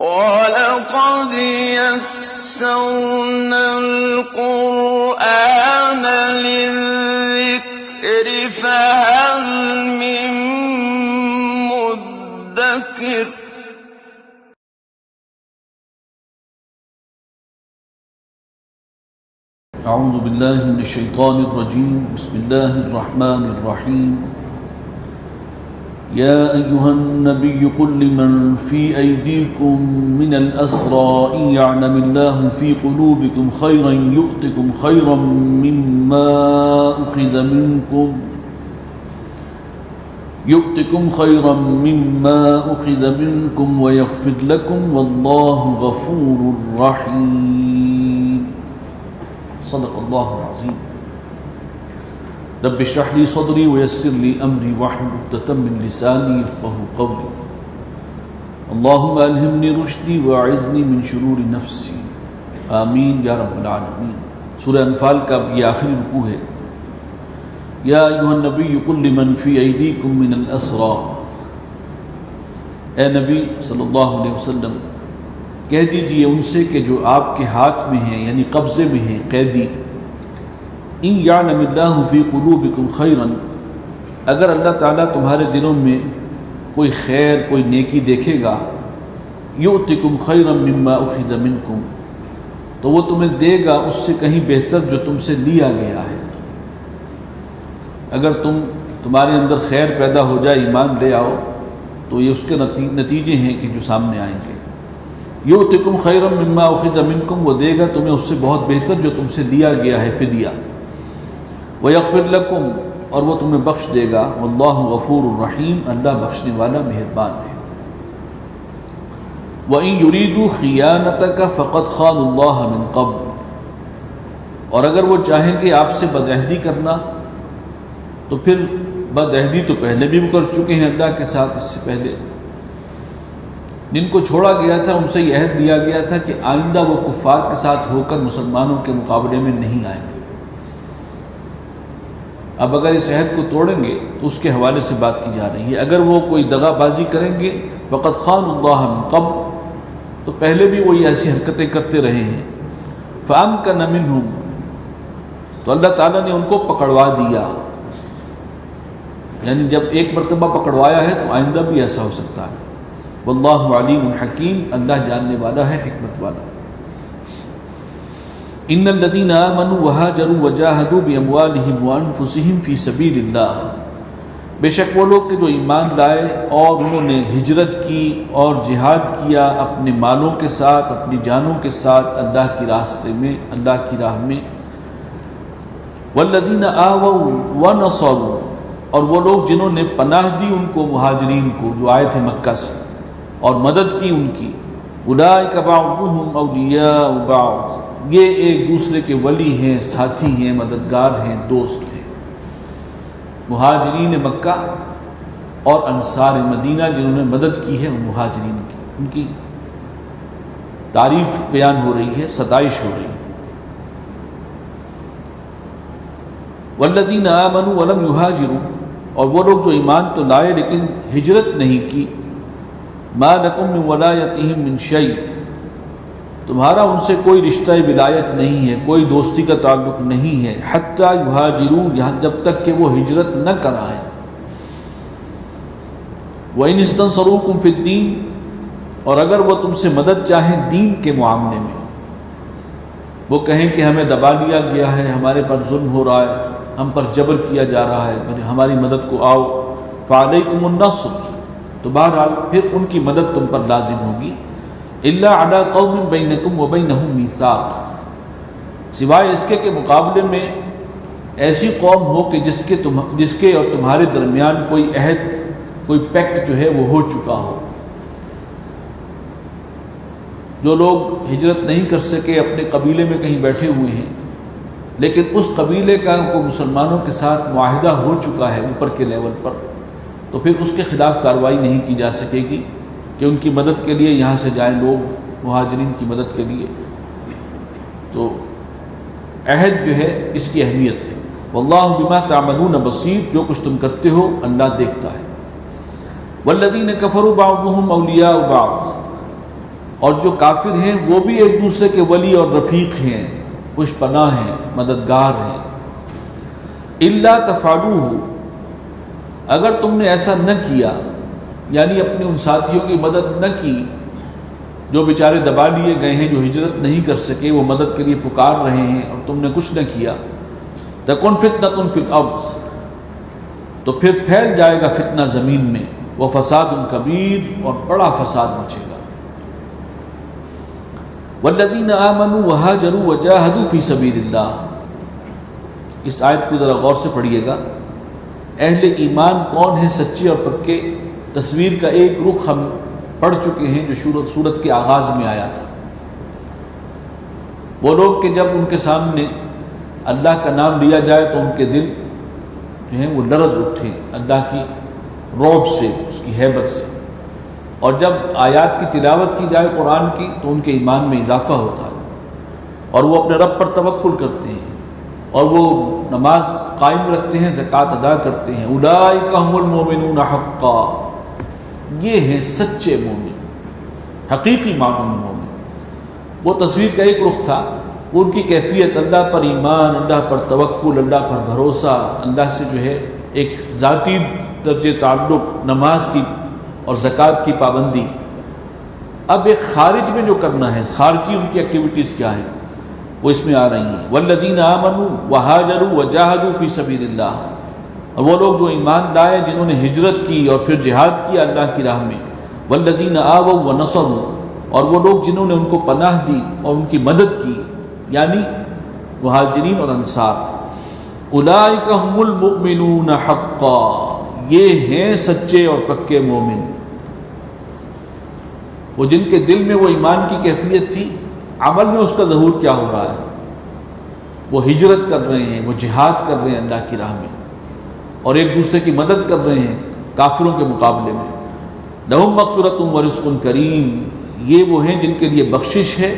وَلَقَدْ يَسَّرْنَا الْقُرْآنَ لِلذِّكْرِ فَهَلْ مِن مُّدَّكِرٍ اعوذ باللہ من الشیطان الرجیم بسم اللہ الرحمن الرحیم یا ایہا النبی قل لمن فی ایدیکم من الاسرى ان یعلم اللہ فی قلوبکم خیرا یؤتکم خیرا مما اخذ منکم ویغفر لکم واللہ غفور رحیم صدق اللہ العظیم رب اشرح لی صدری ویسر لی امری واحلل عقدۃ من لسانی یفقهوا قولی اللہم الہمنی رشدی واعذنی من شرور نفسی آمین یا رب العالمین۔ سورہ انفال کا یہ آخری رکوع ہے۔ یا ایھا النبی قل لمن فی ایدیکم من الاسریٰ، اے نبی صلی اللہ علیہ وسلم کہہ دیجئے ان سے کہ جو آپ کے ہاتھ میں ہیں یعنی قبضے میں ہیں قیدی، ان یعلم اللہ فی قلوبکم خیرا، اگر اللہ تعالیٰ تمہارے دلوں میں کوئی خیر کوئی نیکی دیکھے گا، یؤتکم خیرا مما اخذ منکم، تو وہ تمہیں دے گا اس سے کہیں بہتر جو تم سے لیا گیا ہے۔ اگر تمہارے اندر خیر پیدا ہو جائے، ایمان لے آؤ، تو یہ اس کے نتیجے ہیں کہ جو سامنے آئیں گے۔ یؤتکم خیرا مما اخذ منکم، وہ دے گا تمہیں اس سے بہت بہتر جو تم سے لیا گیا ہے فدیہ۔ ویغفر لکم، اور وہ تمہیں بخش دے گا۔ واللہ غفور الرحیم، اللہ بخشنے والا مہربان ہے۔ وَإِن يُرِيدُوا خِيَانَتَكَ فَقَدْ خَانُوا اللَّهَ مِن قَبْلُ، اور اگر وہ چاہیں کہ آپ سے بدعہدی کرنا تو پھر بدعہدی تو پہلے بھی وہ کر چکے ہیں اللہ کے ساتھ، اس سے پہلے جن کو چھوڑا گیا تھا ان سے یہ عہد دیا گیا تھا کہ آئندہ وہ کفار کے ساتھ ہو کر مسلمانوں کے مقابلے میں نہیں آئیں گے۔ اب اگر اس عہد کو توڑیں گے تو اس کے حوالے سے بات کی جا رہی ہے۔ اگر وہ کوئی دغا بازی کریں گے فقد خانوا اللہ من قبل، تو پہلے بھی وہ ایسی حرکتیں کرتے رہے ہیں۔ فامکن منہم، تو اللہ تعالیٰ نے ان کو پکڑوا دیا، یعنی جب ایک مرتبہ پکڑوایا ہے تو آئندہ بھی ایسا ہو سکتا ہے۔ واللہ علیم حکیم، اللہ جاننے والا ہے، حکمت والا۔ ان الذین آمنوا وہاجروا وجاہدوا باموالہم وانفسہم فی سبیل اللہ، بے شک وہ لوگ کہ جو ایمان لائے اور انہوں نے ہجرت کی اور جہاد کیا اپنے مالوں کے ساتھ اپنی جانوں کے ساتھ اللہ کی راستے میں، اللہ کی راہ میں۔ والذین آووا ونصروا، اور وہ لوگ جنہوں نے پناہ دی ان کو مہاجرین کو جو آئے تھے مکہ سے اور مدد کی ان کی۔ اولئک بعضهم اولیاء بعض، یہ ایک دوسرے کے ولی ہیں، ساتھی ہیں، مددگار ہیں، دوست ہیں۔ مہاجرین مکہ اور انصار مدینہ جنہوں نے مدد کی ہے ان مہاجرین کی، ان کی تعریف بیان ہو رہی ہے، ستائش ہو رہی ہے۔ والذین آمنوا ولم یہاجروا، اور وہ لوگ جو ایمان تو لائے لیکن ہجرت نہیں کی۔ ما لکم من ولایتہم من شیء، تمہارا ان سے کوئی رشتہ ولایت نہیں ہے، کوئی دوستی کا تعلق نہیں ہے۔ حتی یہاجروا، یہاں جب تک کہ وہ ہجرت نہ کرائیں۔ وَإِنِ اسْتَنصَرُوكُمْ فِي الدِّينِ، اور اگر وہ تم سے مدد چاہیں دین کے معاملے میں، وہ کہیں کہ ہمیں دبا لیا گیا ہے، ہمارے پر ظلم ہو رہا ہے، ہم پر جبر کیا جا رہا ہے، ہماری مدد کو آؤ، فَعَلَيْكُمُ النَّصْرُ، تو بہرحال پھر ان کی مدد تم پر لازم ہوگی۔ إِلَّا عَلَىٰ قَوْمٍ بَيْنَكُمْ وَبَيْنَهُمْ مِيثَاقٌ، سوائے اس کے کہ مقابلے میں ایسی قوم ہو کہ جس کے اور تمہارے درمیان کوئی عہد کوئی پیکٹ جو ہے وہ ہو چکا ہو۔ جو لوگ ہجرت نہیں کر سکے، اپنے قبیلے میں کہیں بیٹھے ہوئے ہیں، لیکن اس قبیلے کا کوئی مسلمانوں کے ساتھ معاہدہ ہو چکا ہے اوپر کے لیول پر، تو پھر اس کے خلاف کارروائی نہیں کی جا سکے گی کہ ان کی مدد کے لیے یہاں سے جائیں لوگ مہاجرین کی مدد کے لیے۔ تو عہد جو ہے اس کی اہمیت ہے۔ واللہ بما تعملون بصیر، جو کچھ تم کرتے ہو اللہ دیکھتا ہے۔ والذین کفروا بعضهم اولیاء بعض، اور جو کافر ہیں وہ بھی ایک دوسرے کے ولی اور رفیق ہیں، خوش پناہ ہیں، مددگار ہیں۔ الا تفعلوہ، اگر تم نے ایسا نہ کیا، یعنی اپنے ان ساتھیوں کی مدد نہ کی جو بیچارے دبا لیے گئے ہیں، جو ہجرت نہیں کر سکے، وہ مدد کے لیے پکار رہے ہیں اور تم نے کچھ نہ کیا، تکن فتنۃ فی الارض، تو پھر پھیل جائے گا فتنہ زمین میں، وہ فساد کبیر، اور بڑا فساد مچے گا۔ والذین آمنوا وہاجروا وجاہدوا فی سبیل اللہ، اس آیت کو ذرا غور سے پڑھیے گا۔ اہل ایمان کون ہیں سچے اور پکے؟ تصویر کا ایک رخ ہم پڑھ چکے ہیں جو سورت کے آغاز میں آیا تھا۔ وہ لوگ کہ جب ان کے سامنے اللہ کا نام لیا جائے تو ان کے دل جو ہیں وہ لرز اٹھے اللہ کی رعب سے، اس کی ہیبت سے، اور جب آیات کی تلاوت کی جائے قرآن کی تو ان کے ایمان میں اضافہ ہوتا ہے اور وہ اپنے رب پر توکل کرتے ہیں اور وہ نماز قائم رکھتے ہیں، زکوٰۃ ادا کرتے ہیں۔ اولئک هم المؤمنون حقا، یہ ہیں سچے مومن، حقیقی معنوں میں مومن۔ وہ تصویر کا ایک رخ تھا، وہ ان کی کیفیت اللہ پر ایمان، اللہ پر توکل، اللہ پر بھروسہ، اللہ سے جو ہے ایک ذاتی درجے تعلق، نماز کی اور زکوٰۃ کی پابندی۔ اب ایک خارج میں جو کرنا ہے، خارجی ان کی ایکٹیویٹیز کیا ہیں، وہ اس میں آ رہی ہیں۔ والذین آمنوا وہاجروا وجاہدوا فی سبیل اللہ، اور وہ لوگ جو ایمان لائے، جنہوں نے ہجرت کی اور پھر جہاد کیا اللہ کی راہ میں۔ والذین آووا ونصروا، اور وہ لوگ جنہوں نے ان کو پناہ دی اور ان کی مدد کی، یعنی مہاجرین اور انصار۔ اولئک هم المؤمنون حقا، یہ ہیں سچے اور پکے مومن، وہ جن کے دل میں وہ ایمان کی کیفیت تھی، عمل میں اس کا ظہور کیا ہو رہا ہے، وہ ہجرت کر رہے ہیں، وہ جہاد کر رہے ہیں اللہ کی راہ میں، اور ایک دوسرے کی مدد کر رہے ہیں کافروں کے مقابلے میں۔ لہم مغفرۃ ورزق کریم، یہ وہ ہیں جن کے لیے بخشش ہے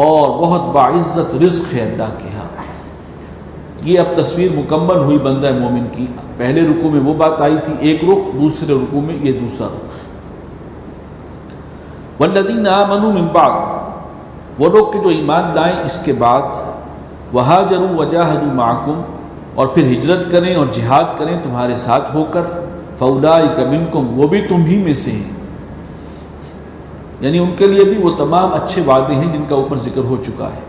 اور بہت باعزت رزق ہے اللہ کے ہاں۔ یہ اب تصویر مکمل ہوئی بندہ مومن کی۔ پہلے رکوع میں وہ بات آئی تھی ایک رخ، دوسرے رکوع میں یہ دوسرا رخ۔ والذین آمنوا من بعد، وہ لوگ کہ جو ایمان لائیں اس کے بعد، وہاجروا وجاہدوا معکم، اور پھر ہجرت کریں اور جہاد کریں تمہارے ساتھ ہو کر، فاولئک منکم، وہ بھی تم ہی میں سے ہیں، یعنی ان کے لیے بھی وہ تمام اچھے وعدے ہیں جن کا اوپر ذکر ہو چکا ہے۔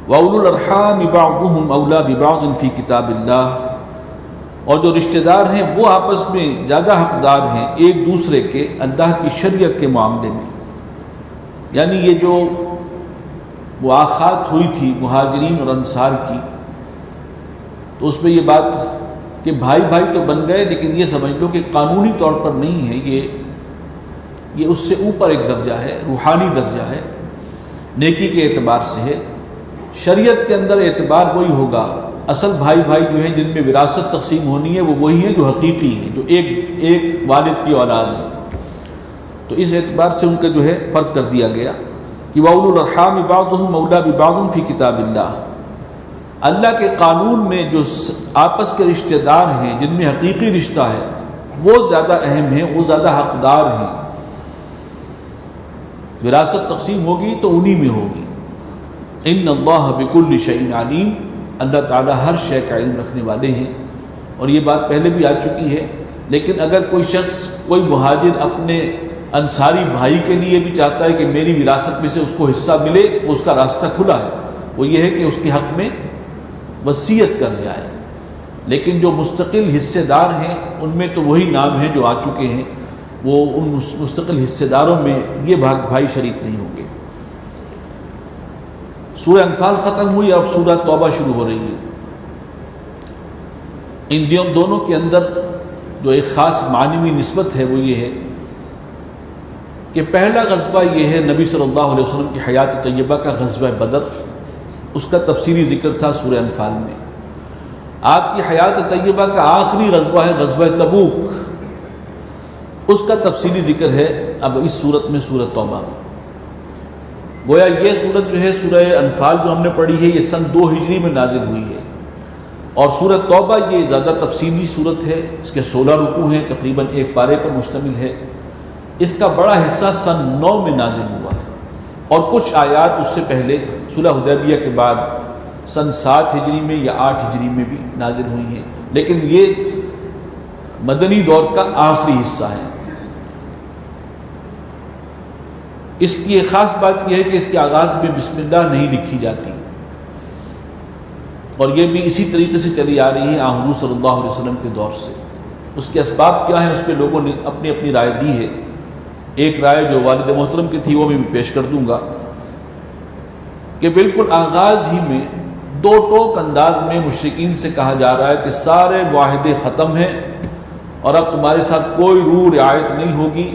وَأُولُو الْأَرْحَامِ بَعْضُهُمْ أَوْلَىٰ بِبَعْضٍ فِي كِتَابِ اللَّهِ، اور جو رشتہ دار ہیں وہ آپس میں زیادہ حقدار ہیں ایک دوسرے کے اللہ کی شریعت کے معاملے میں، یعنی یہ جو مواخات ہوئی تھی مہاجرین اور انصار کی، تو اس میں یہ بات کہ بھائی بھائی تو بن گئے، لیکن یہ سمجھ لو کہ قانونی طور پر نہیں ہے، یہ اس سے اوپر ایک درجہ ہے، روحانی درجہ ہے، نیکی کے اعتبار سے ہے۔ شریعت کے اندر اعتبار وہی ہوگا، اصل بھائی بھائی جو ہیں جن میں وراثت تقسیم ہونی ہے وہ وہی ہیں جو حقیقی ہیں، جو ایک والد کی اولاد ہے، تو اس اعتبار سے ان کا جو ہے فرق کر دیا گیا کہ وَأُولُو الْأَرْحَامِ بَعْضُهُمْ أَوْلَىٰ بِبَعْضٍ فِي كِتَابِ اللَّهِ، اللہ کے قانون میں جو آپس کے رشتہ دار ہیں جن میں حقیقی رشتہ ہے وہ زیادہ اہم ہیں، وہ زیادہ حقدار ہیں، وراثت تقسیم ہوگی تو انہی میں ہوگی۔ ان اللہ بکل شیء علیم، اللہ تعالیٰ ہر شے کا علم رکھنے والے ہیں، اور یہ بات پہلے بھی آ چکی ہے۔ لیکن اگر کوئی شخص، کوئی مہاجر اپنے انصاری بھائی کے لیے بھی چاہتا ہے کہ میری وراثت میں سے اس کو حصہ ملے، اس کا راستہ کھلا ہے، وہ یہ ہے کہ اس کے حق میں وصیت کر جائے، لیکن جو مستقل حصے دار ہیں ان میں تو وہی نام ہیں جو آ چکے ہیں، وہ ان مستقل حصے داروں میں یہ بھائی شریک نہیں ہوں گے۔ سورہ انفال ختم ہوئی، اب سورہ توبہ شروع ہو رہی ہے۔ ان دونوں کے اندر جو ایک خاص معنوی نسبت ہے وہ یہ ہے کہ پہلا غزوہ یہ ہے نبی صلی اللہ علیہ وسلم کی حیات طیبہ کا غزوہ بدر، اس کا تفصیلی ذکر تھا سورہ انفال میں۔ آپ کی حیات طیبہ کا آخری غزوہ ہے غزوہ تبوک، اس کا تفصیلی ذکر ہے اب اس صورت میں سورہ توبہ میں۔ گویا یہ صورت جو ہے سورہ انفال جو ہم نے پڑھی ہے یہ سن 2 ہجری میں نازل ہوئی ہے، اور سورہ توبہ یہ زیادہ تفصیلی صورت ہے، اس کے 16 رکوع ہیں، تقریباً ایک پارے پر مشتمل ہے، اس کا بڑا حصہ سن 9 میں نازل ہوا ہے۔ اور کچھ آیات اس سے پہلے صلح حدیبیہ کے بعد سن 7 ہجری میں یا 8 ہجری میں بھی نازل ہوئی ہیں، لیکن یہ مدنی دور کا آخری حصہ ہے۔ اس کی ایک خاص بات یہ ہے کہ اس کے آغاز میں بسم اللہ نہیں لکھی جاتی، اور یہ بھی اسی طریقے سے چلی آ رہی ہے حضور صلی اللہ علیہ وسلم کے دور سے۔ اس کے اسباب کیا ہیں اس پہ لوگوں نے اپنی اپنی رائے دی ہے۔ ایک رائے جو والد محترم کی تھی وہ میں پیش کر دوں گا کہ بالکل آغاز ہی میں دو ٹوک انداز میں مشرکین سے کہا جا رہا ہے کہ سارے معاہدے ختم ہیں اور اب تمہارے ساتھ کوئی روح رعایت نہیں ہوگی،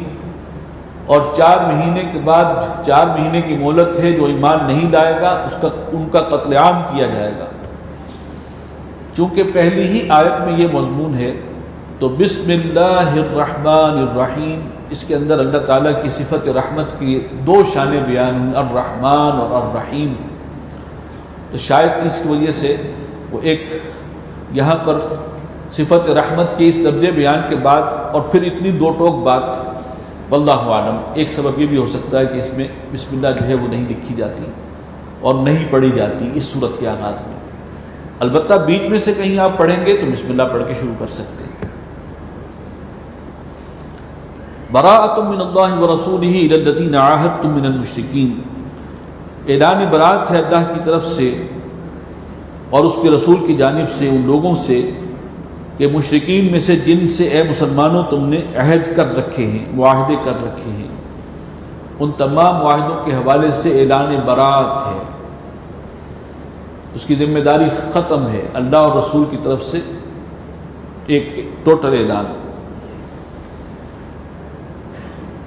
اور 4 مہینے کے بعد 4 مہینے کی مہلت ہے، جو ایمان نہیں لائے گا ان کا قتل عام کیا جائے گا۔ چونکہ پہلی ہی آیت میں یہ مضمون ہے تو بسم اللہ الرحمن الرحیم، اس کے اندر اللہ تعالیٰ کی صفت رحمت کی 2 شانیں بیان ہوئیں، الرحمن اور الرحیم، تو شاید اس کی وجہ سے وہ ایک یہاں پر صفت رحمت کے اس درجے بیان کے بعد اور پھر اتنی 2 ٹوک بات، واللہ عالم ایک سبب یہ بھی ہو سکتا ہے کہ اس میں بسم اللہ جو ہے وہ نہیں لکھی جاتی اور نہیں پڑھی جاتی اس صورت کے آغاز میں۔ البتہ بیچ میں سے کہیں آپ پڑھیں گے تو بسم اللہ پڑھ کے شروع کر سکتے ہیں۔ براءۃ من اللہ ورسولہ الی الذین عاہدتم من المشرکین، اعلان برات ہے اللہ کی طرف سے اور اس کے رسول کی جانب سے ان لوگوں سے کہ مشرکین میں سے جن سے اے مسلمانوں تم نے عہد کر رکھے ہیں، معاہدے کر رکھے ہیں، ان تمام معاہدوں کے حوالے سے اعلان برات ہے، اس کی ذمہ داری ختم ہے، اللہ اور رسول کی طرف سے ایک ٹوٹل اعلان۔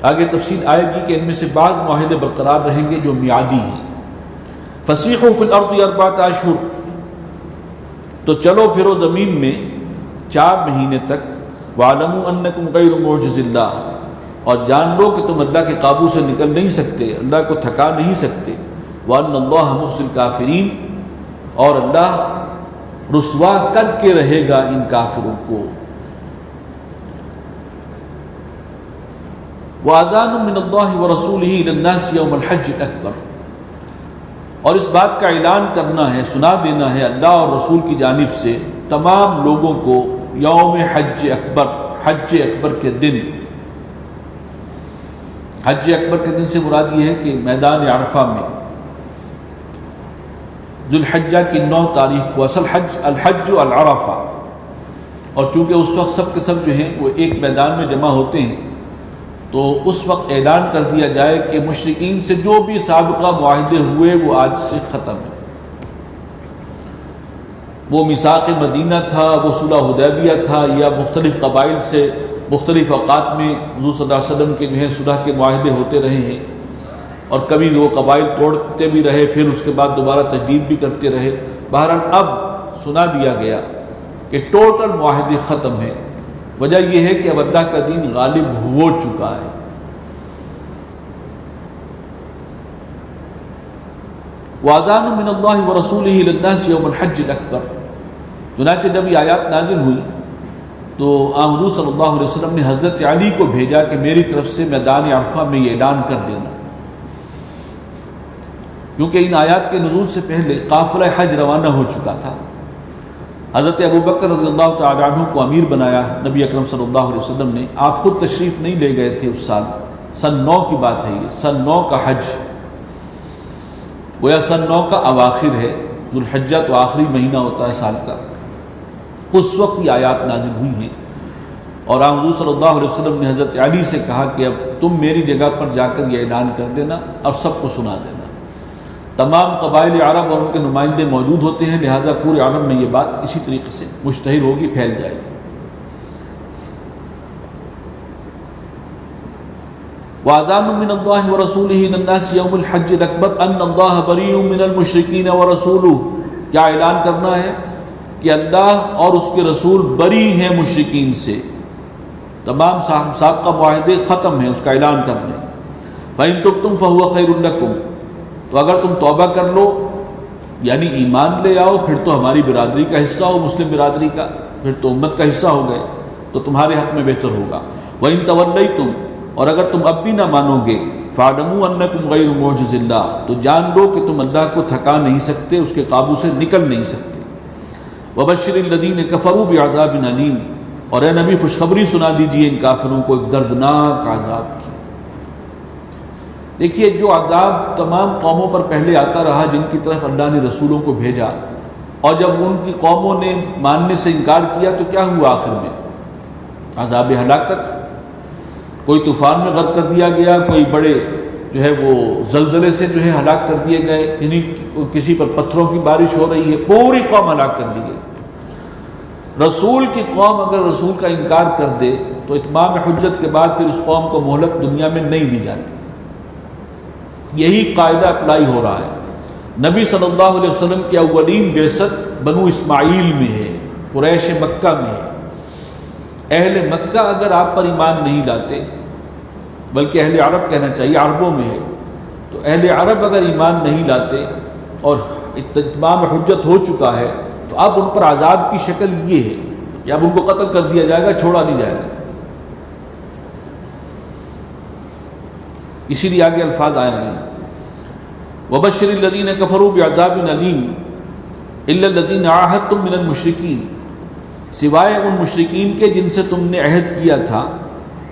آگے تفصیل آئے گی کہ ان میں سے بعض معاہدے برقرار رہیں گے جو میعادی ہیں۔ فسیحوا فی الارض 4 اشہر، تو چلو پھرو زمین میں 4 مہینے تک، وَاعْلَمُوا أَنَّكُمْ غَيْرُ مُعْجِزِ اللَّهِ، اور جان لو کہ تم اللہ کے قابو سے نکل نہیں سکتے، اللہ کو تھکا نہیں سکتے، وَأَنَّ اللَّهَ مُخْزِي الْكَافِرِينَ، اور اللہ رسوا کر کے رہے گا ان کافروں کو۔ وَأَذَانٌ مِّنَ اللَّهِ وَرَسُولِهِ إِلَى النَّاسِ يَوْمَ الْحَجِّ الْأَكْبَرِ، اور اس بات کا اعلان کرنا ہے، سنا دینا ہے اللہ اور رسول کی جانب سے تمام لوگوں کو یوم حج اکبر، حج اکبر کے دن۔ حج اکبر کے دن سے مراد یہ ہے کہ میدان عرفہ میں ذو الحجہ کی 9 تاریخ کو اصل حج الحج العرفہ، اور چونکہ اس وقت سب کے سب جو ہیں وہ ایک میدان میں جمع ہوتے ہیں، تو اس وقت اعلان کر دیا جائے کہ مشرکین سے جو بھی سابقہ معاہدے ہوئے وہ آج سے ختم ہے۔ وہ میثاق مدینہ تھا، وہ صلح حدیبیہ تھا، یا مختلف قبائل سے مختلف اوقات میں حضور صلی اللہ علیہ وسلم کے جو ہے صلح کے معاہدے ہوتے رہے ہیں، اور کبھی وہ قبائل توڑتے بھی رہے، پھر اس کے بعد دوبارہ تجدید بھی کرتے رہے۔ بہرحال اب سنا دیا گیا کہ ٹوٹل معاہدے ختم ہیں۔ وجہ یہ ہے کہ اب اللہ کا دین غالب ہو چکا ہے۔ وَأَذَانٌ مِّنَ اللَّهِ وَرَسُولِهِ إِلَى النَّاسِ يَوْمَ الْحَجِّ الْأَكْبَرِ، چنانچہ جب یہ آیات نازل ہوئی تو حضور صلی اللہ علیہ وسلم نے حضرت علی کو بھیجا کہ میری طرف سے میدان عرفہ میں یہ اعلان کر دینا، کیونکہ ان آیات کے نزول سے پہلے قافلہ حج روانہ ہو چکا تھا۔ حضرت ابوبکر رضی اللہ تعالی عنہ کو امیر بنایا نبی اکرم صلی اللہ علیہ وسلم نے۔ آپ خود تشریف نہیں لے گئے تھے اس سال، سن 9 کی بات ہے، یہ سن 9 کا حج، گویا سن 9 کا اواخر ہے، ذو الحجہ تو آخری مہینہ ہوتا ہے سال کا، اس وقت یہ آیات نازل ہوئی ہیں، اور حضور صلی اللہ علیہ وسلم نے حضرت علی سے کہا کہ اب تم میری جگہ پر جا کر یہ اعلان کر دینا اور سب کو سنا دینا۔ تمام قبائل عرب اور ان کے نمائندے موجود ہوتے ہیں، لہٰذا پورے عالم میں یہ بات اسی طریقے سے مشتہر ہوگی، پھیل جائے گی۔ وَأَذَانٌ مِّنَ اللَّهِ وَرَسُولِهِ إِلَى النَّاسِ يَوْمَ الْحَجِّ الْأَكْبَرِ أَنَّ اللَّهَ بَرِيءٌ مِّنَ الْمُشْرِكِينَ وَرَسُولُهُ، کیا اعلان کرنا ہے کہ اللہ اور اس کے رسول بری ہیں مشرکین سے، تمام سابقہ معاہدے ختم ہیں، اس کا اعلان کر دیں۔ فَإِن تُبْتُمْ فَهُوَ خَيْرٌ لَكُمْ، تو اگر تم توبہ کر لو یعنی ایمان لے آؤ، پھر تو ہماری برادری کا حصہ ہو، مسلم برادری کا، پھر تو امت کا حصہ ہو گئے، تو تمہارے حق میں بہتر ہوگا۔ وَإِن تَوَلَّيْتُمْ، اور اگر تم اب بھی نہ مانو گے، فَاعْلَمُوا أَنَّكُمْ غَيْرُ مُعْجِزِ اللَّهِ، تو جان لو کہ تم اللہ کو تھکا نہیں سکتے، اس کے قابو سے نکل نہیں سکتے۔ وَبَشِّرِ الَّذِينَ كَفَرُوا بِعَذَابٍ أَلِيمٍ، اور اے نبی خوشخبری سنا دیجئے ان کافروں کو ایک دردناک عذاب کی۔ دیکھیے جو عذاب تمام قوموں پر پہلے آتا رہا جن کی طرف اللہ نے رسولوں کو بھیجا، اور جب ان کی قوموں نے ماننے سے انکار کیا تو کیا ہوا آخر میں؟ عذاب ہلاکت، کوئی طوفان میں غرق کر دیا گیا، کوئی بڑے جو ہے وہ زلزلے سے جو ہے ہلاک کر دیے گئے، کسی پر پتھروں کی بارش ہو رہی ہے، پوری قوم ہلاک کر دی گئی۔ رسول کی قوم اگر رسول کا انکار کر دے تو اتمام حجت کے بعد پھر اس قوم کو مہلت دنیا میں نہیں دی جاتی۔ یہی قاعدہ اپلائی ہو رہا ہے۔ نبی صلی اللہ علیہ وسلم کی اولین بعثت بنو اسماعیل میں ہے، قریش مکہ میں ہے۔ اہل مکہ اگر آپ پر ایمان نہیں لاتے، بلکہ اہل عرب کہنا چاہیے، عربوں میں ہے، تو اہل عرب اگر ایمان نہیں لاتے اور اتمام حجت ہو چکا ہے تو اب ان پر عذاب کی شکل یہ ہے کہ اب ان کو قتل کر دیا جائے گا، چھوڑا نہیں جائے گا۔ اسی لیے آگے الفاظ آئے رہے ہیں وَبَشِّرِ الَّذِينَ كَفَرُوا بِعَذَابٍ أَلِيمٍ إِلَّا الَّذِينَ عَاهَدتُّم مِّنَ الْمُشْرِكِينَ، سوائے ان مشرکین کے جن سے تم نے عہد کیا تھا،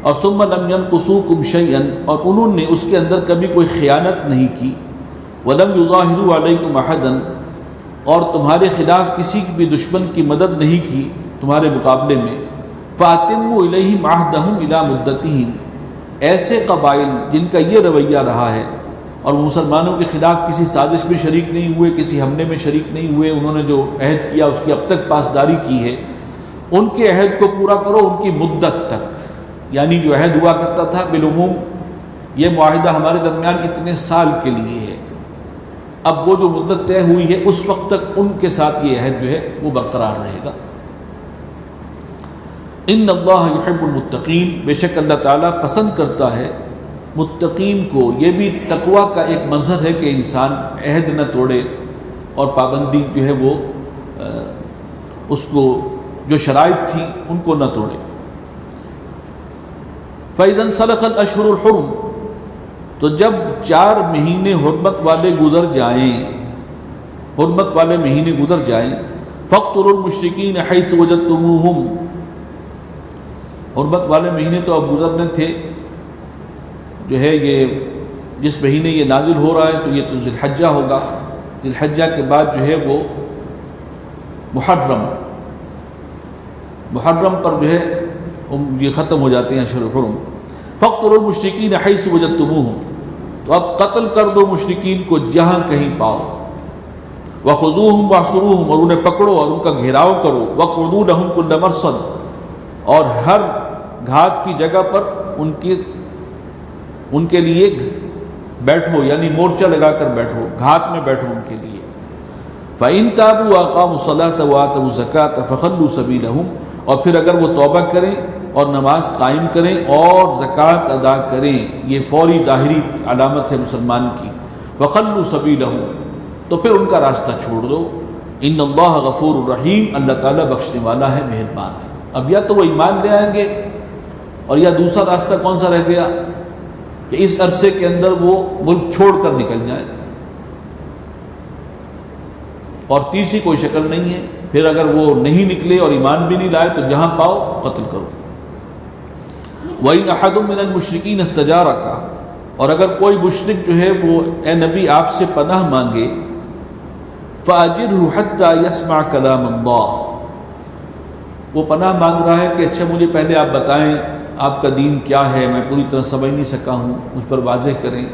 اور ثُمَّ لَمْ يَنْقُصُوكُمْ شَيْئًا، اور انہوں نے اس کے اندر کبھی کوئی خیانت نہیں کی، وَلَمْ يُظَاهِرُوا عَلَيْكُمْ أَحَدًا، اور تمہارے خلاف کسی بھی دشمن کی مدد نہیں کی تمہارے مقابلے میں، فَأَتِمُّوا إِلَيْهِمْ عَهْدَهُمْ إِلَى مُدَّتِهِمْ، ایسے قبائل جن کا یہ رویہ رہا ہے اور مسلمانوں کے خلاف کسی سازش میں شریک نہیں ہوئے، کسی حملے میں شریک نہیں ہوئے، انہوں نے جو عہد کیا اس کی اب تک پاسداری کی ہے، ان کے عہد کو پورا کرو ان کی مدت تک، یعنی جو عہد ہوا کرتا تھا بالعموم یہ معاہدہ ہمارے درمیان اتنے سال کے لیے ہے، اب وہ جو مدت طے ہوئی ہے اس وقت تک ان کے ساتھ یہ عہد جو ہے وہ برقرار رہے گا۔ ان اللہ یحب المتقین، بے شک اللہ تعالیٰ پسند کرتا ہے متقین کو۔ یہ بھی تقوی کا ایک مظہر ہے کہ انسان عہد نہ توڑے اور پابندی جو ہے وہ اس کو جو شرائط تھی ان کو نہ توڑے۔ فَإِذَا انْسَلَخَ الْأَشْهُرُ الْحُرُمُ، تو جب 4 مہینے حرمت والے گزر جائیں، حرمت والے مہینے گزر جائیں، فَاقْتُلُوا الْمُشْرِكِينَ حَيْثُ وَجَدتُّمُوهُمْ، حرمت والے مہینے تو اب گزرنے تھے، جو ہے یہ جس مہینے یہ نازل ہو رہا ہے تو یہ تو ذی الحجہ ہوگا، ذی الحجہ کے بعد جو ہے وہ محرم پر جو ہے یہ ختم ہو جاتے ہیں اشہر الحرم۔ فَاقْتُلُوا الْمُشْرِكِينَ حَيْثُ وَجَدتُّمُوهُمْ، تو اب قتل کر دو مشرکین کو جہاں کہیں پاؤ، وَخُذُوهُمْ وَاحْصُرُوهُمْ، اور انہیں پکڑو اور ان کا گھیراؤ کرو، وَاقْعُدُوا لَهُمْ كُلَّ مَرْصَدٍ، اور ہر گھات کی جگہ پر ان کے لیے بیٹھو، یعنی مورچہ لگا کر بیٹھو، گھات میں بیٹھو ان کے لیے۔ فَإِن تَابُوا وَأَقَامُوا الصَّلَاةَ وَآتَوُا الزَّكَاةَ فَخَلُّوا سَبِيلَهُمْ، اور پھر اگر وہ توبہ کریں اور نماز قائم کریں اور زکوٰۃ ادا کریں، یہ فوری ظاہری علامت ہے مسلمان کی، وَخَلُّوا سَبِيلَهُمْ، تو پھر ان کا راستہ چھوڑ دو۔ ان اللہ غفور الرحیم، اللہ تعالیٰ بخشنے والا ہے، مہربان ہے۔ اب یا تو وہ ایمان لے آئیں گے، اور یا دوسرا راستہ کون سا رہ گیا کہ اس عرصے کے اندر وہ ملک چھوڑ کر نکل جائیں، اور تیسری کوئی شکل نہیں ہے۔ پھر اگر وہ نہیں نکلے اور ایمان بھی نہیں لائے تو جہاں پاؤ قتل کرو۔ وَإِنْ أَحَدٌ مِّنَ الْمُشْرِكِينَ اسْتَجَارَكَ، اور اگر کوئی مشرک جو ہے وہ اے نبی آپ سے پناہ مانگے، فَأَجِرْهُ حَتَّى يَسْمَعَ كَلَامَ اللَّهِ، وہ پناہ مانگ رہا ہے کہ اچھا مجھے پہلے آپ بتائیں آپ کا دین کیا ہے، میں پوری طرح سمجھ نہیں سکا ہوں، مجھ پر واضح کریں۔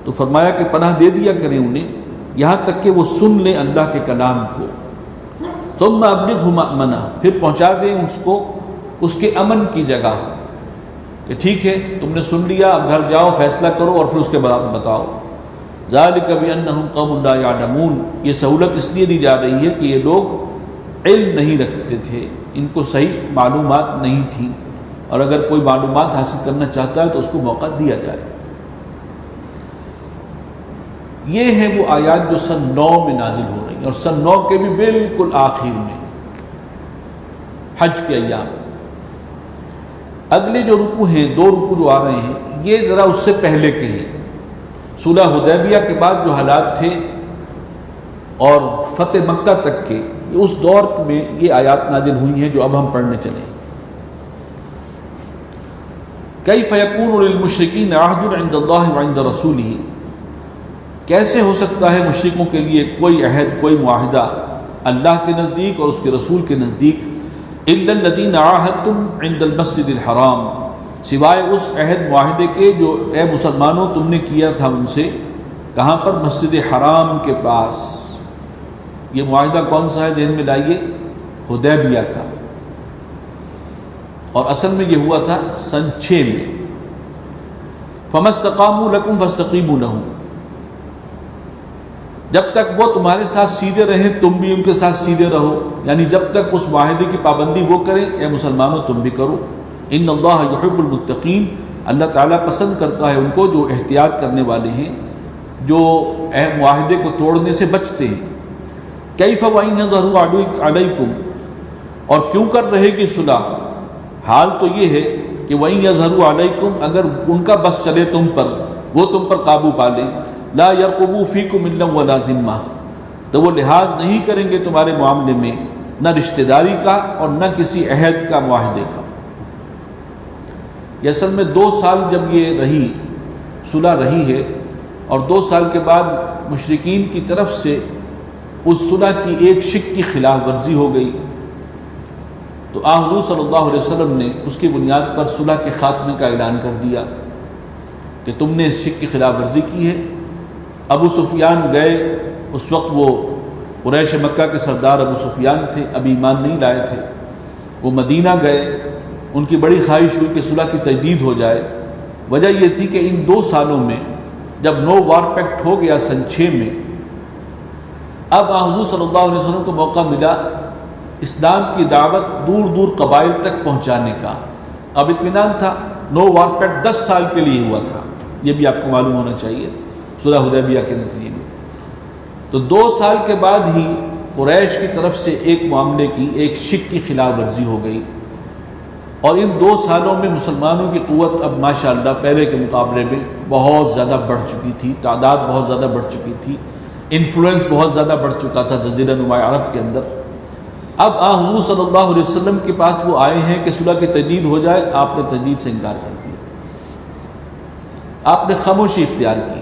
تو فرمایا کہ پناہ دے دیا کریں انہیں یہاں تک کہ وہ سن لیں اللہ کے کلام کو۔ ثم ابلغه مأمنہ، پھر پہنچا دیں اس کو اس کے امن کی جگہ، کہ ٹھیک ہے تم نے سن لیا، اب گھر جاؤ فیصلہ کرو اور پھر اس کے بعد بتاؤ۔ ذالک بأنہم قوم لا یعلمون، یہ سہولت اس لیے دی جا رہی ہے کہ یہ لوگ علم نہیں رکھتے تھے، ان کو صحیح معلومات نہیں تھی، اور اگر کوئی معلومات حاصل کرنا چاہتا ہے تو اس کو موقع دیا جائے۔ یہ ہیں وہ آیات جو سن 9 میں نازل ہو رہی ہیں، اور سن 9 کے بھی بالکل آخر میں، حج کے ایام۔ اگلے جو رکوع ہیں، 2 رکوع جو آ رہے ہیں، یہ ذرا اس سے پہلے کے ہیں، صلح حدیبیہ کے بعد جو حالات تھے اور فتح مکہ تک کے، اس دور میں یہ آیات نازل ہوئی ہیں جو اب ہم پڑھنے چلیں۔ کیف یکون للمشرکین عہد عند اللہ وعند رسولہ، کیسے ہو سکتا ہے مشرکوں کے لیے کوئی عہد، کوئی معاہدہ اللہ کے نزدیک اور اس کے رسول کے نزدیک، الا الذین عاہدتم عند المسجد الحرام، سوائے اس عہد معاہدے کے جو اے مسلمانوں تم نے کیا تھا ان سے، کہاں پر؟ مسجد حرام کے پاس۔ یہ معاہدہ کون سا ہے ذہن میں لائیے؟ حدیبیہ کا، اور اصل میں یہ ہوا تھا سن 6 میں۔ فما استقاموا لکم فاستقیموا لہم، جب تک وہ تمہارے ساتھ سیدھے رہیں تم بھی ان کے ساتھ سیدھے رہو، یعنی جب تک اس معاہدے کی پابندی وہ کریں اے مسلمانوں تم بھی کرو۔ ان اللہ یحب المتقین، اللہ تعالیٰ پسند کرتا ہے ان کو جو احتیاط کرنے والے ہیں، جو معاہدے کو توڑنے سے بچتے ہیں۔ کیف وإن یظہروا علیکم، اور کیوں کر رہے گی صلح؟ حال تو یہ ہے کہ وإن یظہروا علیکم، اگر ان کا بس چلے تم پر، وہ تم پر قابو پا لیں، لا یرقبوا فیکم الا ولا ذمہ، تو وہ لحاظ نہیں کریں گے تمہارے معاملے میں، نہ رشتہ داری کا اور نہ کسی عہد کا، معاہدے کا۔ یہ اصل میں 2 سال جب یہ رہی، صلح رہی ہے، اور 2 سال کے بعد مشرکین کی طرف سے اس صلح کی ایک شق کی خلاف ورزی ہو گئی، تو حضور صلی اللہ علیہ وسلم نے اس کی بنیاد پر صلح کے خاتمے کا اعلان کر دیا کہ تم نے اس شق کی خلاف ورزی کی ہے۔ ابو سفیان گئے، اس وقت وہ قریش مکہ کے سردار ابو سفیان تھے، ابھی ایمان نہیں لائے تھے، وہ مدینہ گئے، ان کی بڑی خواہش ہوئی کہ صلح کی تجدید ہو جائے۔ وجہ یہ تھی کہ ان 2 سالوں میں جب نو وار پیکٹ ہو گیا سن 6 میں، اب حضور صلی اللہ علیہ وسلم کو موقع ملا اسلام کی دعوت دور دور قبائل تک پہنچانے کا۔ اب اطمینان تھا، نو وار پیکٹ 10 سال کے لیے ہوا تھا، یہ بھی آپ کو معلوم ہونا چاہیے صلح حدیبیہ کے نتیجے میں۔ تو 2 سال کے بعد ہی قریش کی طرف سے ایک معاملے کی، ایک شق کی خلاف ورزی ہو گئی، اور ان 2 سالوں میں مسلمانوں کی قوت اب ماشاءاللہ پہلے کے مقابلے میں بہت زیادہ بڑھ چکی تھی، تعداد بہت زیادہ بڑھ چکی تھی، انفلوئنس بہت زیادہ بڑھ چکا تھا جزیرہ نما عرب کے اندر۔ اب حضور صلی اللہ علیہ وسلم کے پاس وہ آئے ہیں کہ صلح کی تجدید ہو جائے، آپ نے تجدید سے انکار کر دیا، آپ نے خاموشی اختیار کی۔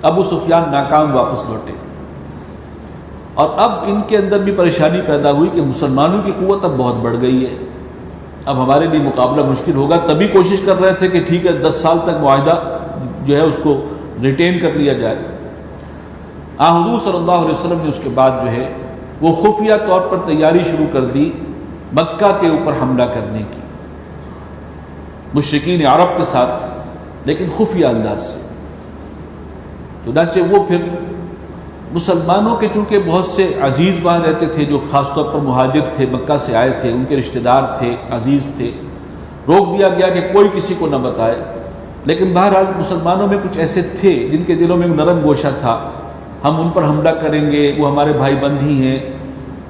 ابو سفیان ناکام واپس لوٹے، اور اب ان کے اندر بھی پریشانی پیدا ہوئی کہ مسلمانوں کی قوت اب بہت بڑھ گئی ہے، اب ہمارے لیے مقابلہ مشکل ہوگا۔ تبھی کوشش کر رہے تھے کہ ٹھیک ہے 10 سال تک معاہدہ جو ہے اس کو ریٹین کر لیا جائے۔ حضور صلی اللہ علیہ وسلم نے اس کے بعد جو ہے وہ خفیہ طور پر تیاری شروع کر دی مکہ کے اوپر حملہ کرنے کی، مشرکین عرب کے ساتھ، لیکن خفیہ انداز سے۔ چنانچہ وہ پھر مسلمانوں کے چونکہ بہت سے عزیز وہاں رہتے تھے جو خاص طور پر مہاجر تھے، مکہ سے آئے تھے، ان کے رشتہ دار تھے، عزیز تھے، روک دیا گیا کہ کوئی کسی کو نہ بتائے۔ لیکن بہرحال مسلمانوں میں کچھ ایسے تھے جن کے دلوں میں نرم گوشہ تھا، ہم ان پر حملہ کریں گے، وہ ہمارے بھائی بند ہی ہیں،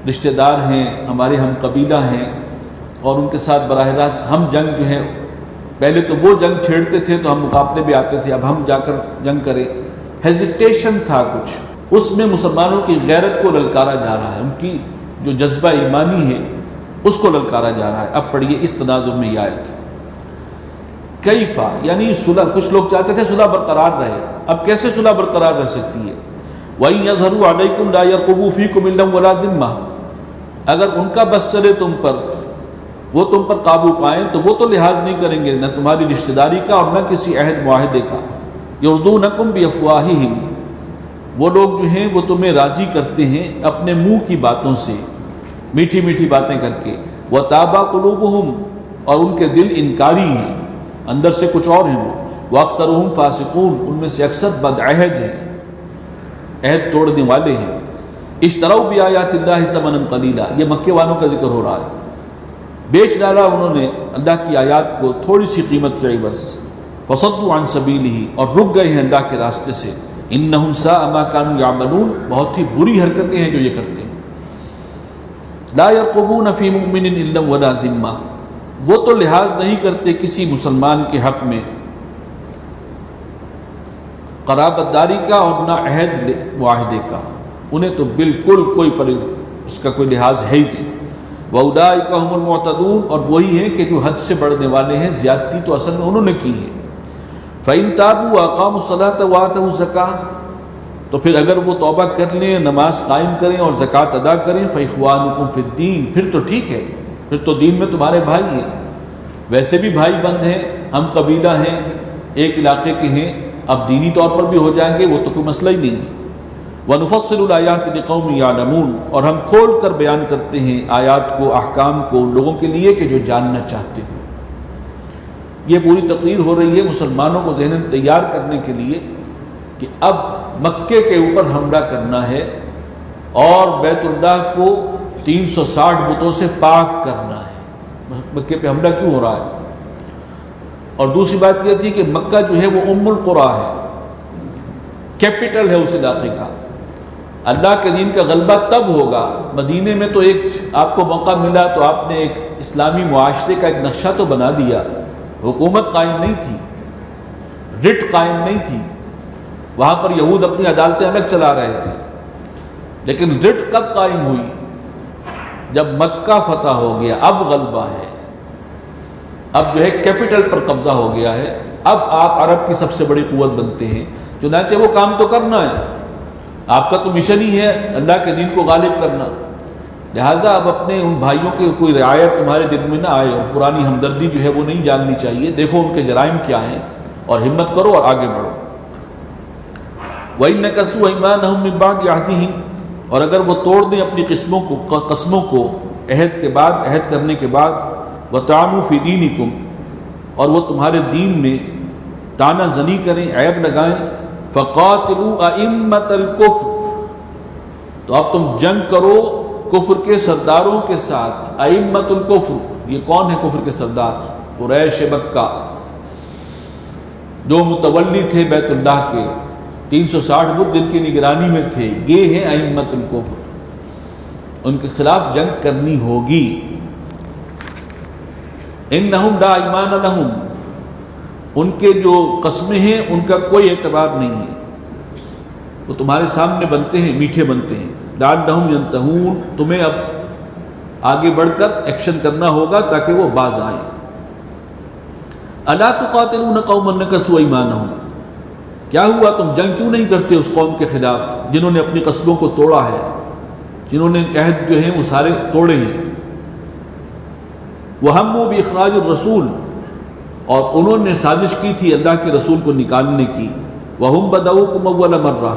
رشتہ دار ہیں، ہمارے ہم قبیلہ ہیں، اور ان کے ساتھ براہ راست ہم جنگ جو ہے، پہلے تو وہ جنگ چھیڑتے تھے تو ہم مقابلے بھی آتے تھے، اب ہم جا کر جنگ کریں۔ ہیزیٹیشن تھا کچھ، اس میں مسلمانوں کی غیرت کو للکارا جا رہا ہے، ان کی جو جذبہ ایمانی ہے اس کو للکارا جا رہا ہے۔ اب پڑھیے اس تناظر میں یہ آیت، کیفا یعنی صلح، کچھ لوگ چاہتے تھے صلح برقرار رہے، اب کیسے صلح برقرار رہ سکتی ہے؟ وَإِن يَظْهَرُوا عَلَيْكُمْ لَا يَرْقُبُوا فِيكُمْ إِلًّا وَلَا ذِمَّةً، اگر ان کا بس چلے تم پر، وہ تم پر قابو پائیں تو وہ تو لحاظ نہیں کریں گے نہ تمہاری رشتہ داری کا اور نہ کسی عہد معاہدے کا۔ يَرْضُونَكُمْ بِأَفْوَاهِهِمْ، وہ لوگ جو ہیں وہ تمہیں راضی کرتے ہیں اپنے منہ کی باتوں سے، میٹھی میٹھی باتیں کر کے۔ وَتَابَ قُلُوبُهُمْ، اور ان کے دل انکاری ہیں، اندر سے کچھ اور ہیں وہ۔ وَأَكْثَرُهُمْ فَاسِقُونَ، ان میں سے اکثر بدعہد ہیں، عہد توڑنے والے ہیں۔ اشتروا بآیات اللہ ثمنا قلیلا، یہ مکے والوں کا ذکر ہو رہا ہے، بیچ ڈالا انہوں نے اللہ کی آیات کو تھوڑی سی قیمت کے عوض۔ فصدوا عن سبیلہ، اور رک گئے ہیں اللہ کے راستے سے۔ انہم ساء ما كانوا يعملون، بہت ہی بری حرکتیں ہیں جو یہ کرتے ہیں۔ لا يرقبون فی مؤمن الا ولا ذمہ، وہ تو لحاظ نہیں کرتے کسی مسلمان کے حق میں قرابت داری کا اور نہ عہد معاہدے کا، انہیں تو بالکل کوئی اس کا کوئی لحاظ ہے ہی نہیں۔ وَأُولَٰئِكَ هُمُ الْمُعْتَدُونَ، اور وہی ہیں کہ جو حد سے بڑھنے والے ہیں، زیادتی تو اصل میں انہوں نے کی ہے۔ فَإِن تَابُوا وَأَقَامُوا الصَّلَاةَ وَآتَوُا الزَّكَاةَ، تو پھر اگر وہ توبہ کر لیں، نماز قائم کریں اور زکوٰۃ ادا کریں، فَإِخْوَانُكُمْ فِي الدِّينِ، پھر تو ٹھیک ہے، پھر تو دین میں تمہارے بھائی ہیں، ویسے بھی بھائی بند ہیں، ہم قبیلہ ہیں، ایک علاقے کے ہیں، اب دینی طور پر بھی ہو جائیں گے، وہ تو کوئی مسئلہ ہی نہیں ہے۔ وَنُفَصِّلُ الْآيَاتِ لِقَوْمٍ يَعْلَمُونَ، اور ہم کھول کر بیان کرتے ہیں آیات کو، احکام کو ان لوگوں کے لیے کہ جو جاننا چاہتے ہیں۔ یہ پوری تقریر ہو رہی ہے مسلمانوں کو ذہناً تیار کرنے کے لیے کہ اب مکے کے اوپر حملہ کرنا ہے اور بیت اللہ کو 360 بتوں سے پاک کرنا ہے۔ مکے پہ حملہ کیوں ہو رہا ہے؟ اور دوسری بات یہ تھی کہ مکہ جو ہے وہ ام القریٰ ہے، کیپٹل ہے اس علاقے کا۔ اللہ کے دین کا غلبہ تب ہوگا، مدینے میں تو ایک آپ کو موقع ملا تو آپ نے ایک اسلامی معاشرے کا ایک نقشہ تو بنا دیا، حکومت قائم نہیں تھی، رٹ قائم نہیں تھی، وہاں پر یہود اپنی عدالتیں الگ چلا رہے تھے، لیکن رٹ کب قائم ہوئی؟ جب مکہ فتح ہو گیا، اب غلبہ ہے، اب جو ہے کیپٹل پر قبضہ ہو گیا ہے، اب آپ عرب کی سب سے بڑی قوت بنتے ہیں، چنانچہ وہ کام تو کرنا ہے، آپ کا تو مشن ہی ہے اللہ کے دین کو غالب کرنا، لہٰذا اب اپنے ان بھائیوں کے کوئی رعایت تمہارے دل میں نہ آئے اور پرانی ہمدردی جو ہے وہ نہیں جاننی چاہیے، دیکھو ان کے جرائم کیا ہیں اور ہمت کرو اور آگے بڑھو۔ وَإِن نَكَثُوا أَيْمَانَهُم مِّن بَعْدِ عَهْدِهِمْ، اور اگر وہ توڑ دیں اپنی قسموں کو عہد کے بعد، عہد کرنے کے بعد، وَطَعَنُوا فِي دِينِكُمْ، اور وہ تمہارے دین میں تانا زنی کریں، عیب لگائیں، فَقَاتِلُوا أَئِمَّةَ الْكُفْرِ، تو اب تم جنگ کرو کفر کے سرداروں کے ساتھ۔ ائمۃ الکفر، یہ کون ہے کفر کے سردار؟ قریش مکہ، جو متولی تھے بیت اللہ کے، 360 بت جن کی نگرانی میں تھے، یہ ہیں ائمۃ الکفر، ان کے خلاف جنگ کرنی ہوگی۔ انہم لا ایمان لہم، ان کے جو قسمیں ہیں ان کا کوئی اعتبار نہیں ہے، وہ تمہارے سامنے بنتے ہیں، میٹھے بنتے ہیں۔ لعلہم ینتہون، تمہیں اب آگے بڑھ کر ایکشن کرنا ہوگا تاکہ وہ باز آئیں۔ الا تقاتلون قوما نکثوا ایمانہم، کیا ہوا تم جنگ کیوں نہیں کرتے اس قوم کے خلاف جنہوں نے اپنی قسموں کو توڑا ہے، جنہوں نے عہد جو ہیں وہ سارے توڑے ہیں۔ وہموا باخراج الرسول، اور انہوں نے سازش کی تھی اللہ کے رسول کو نکالنے کی۔ وہم بدؤکم اول مرہ،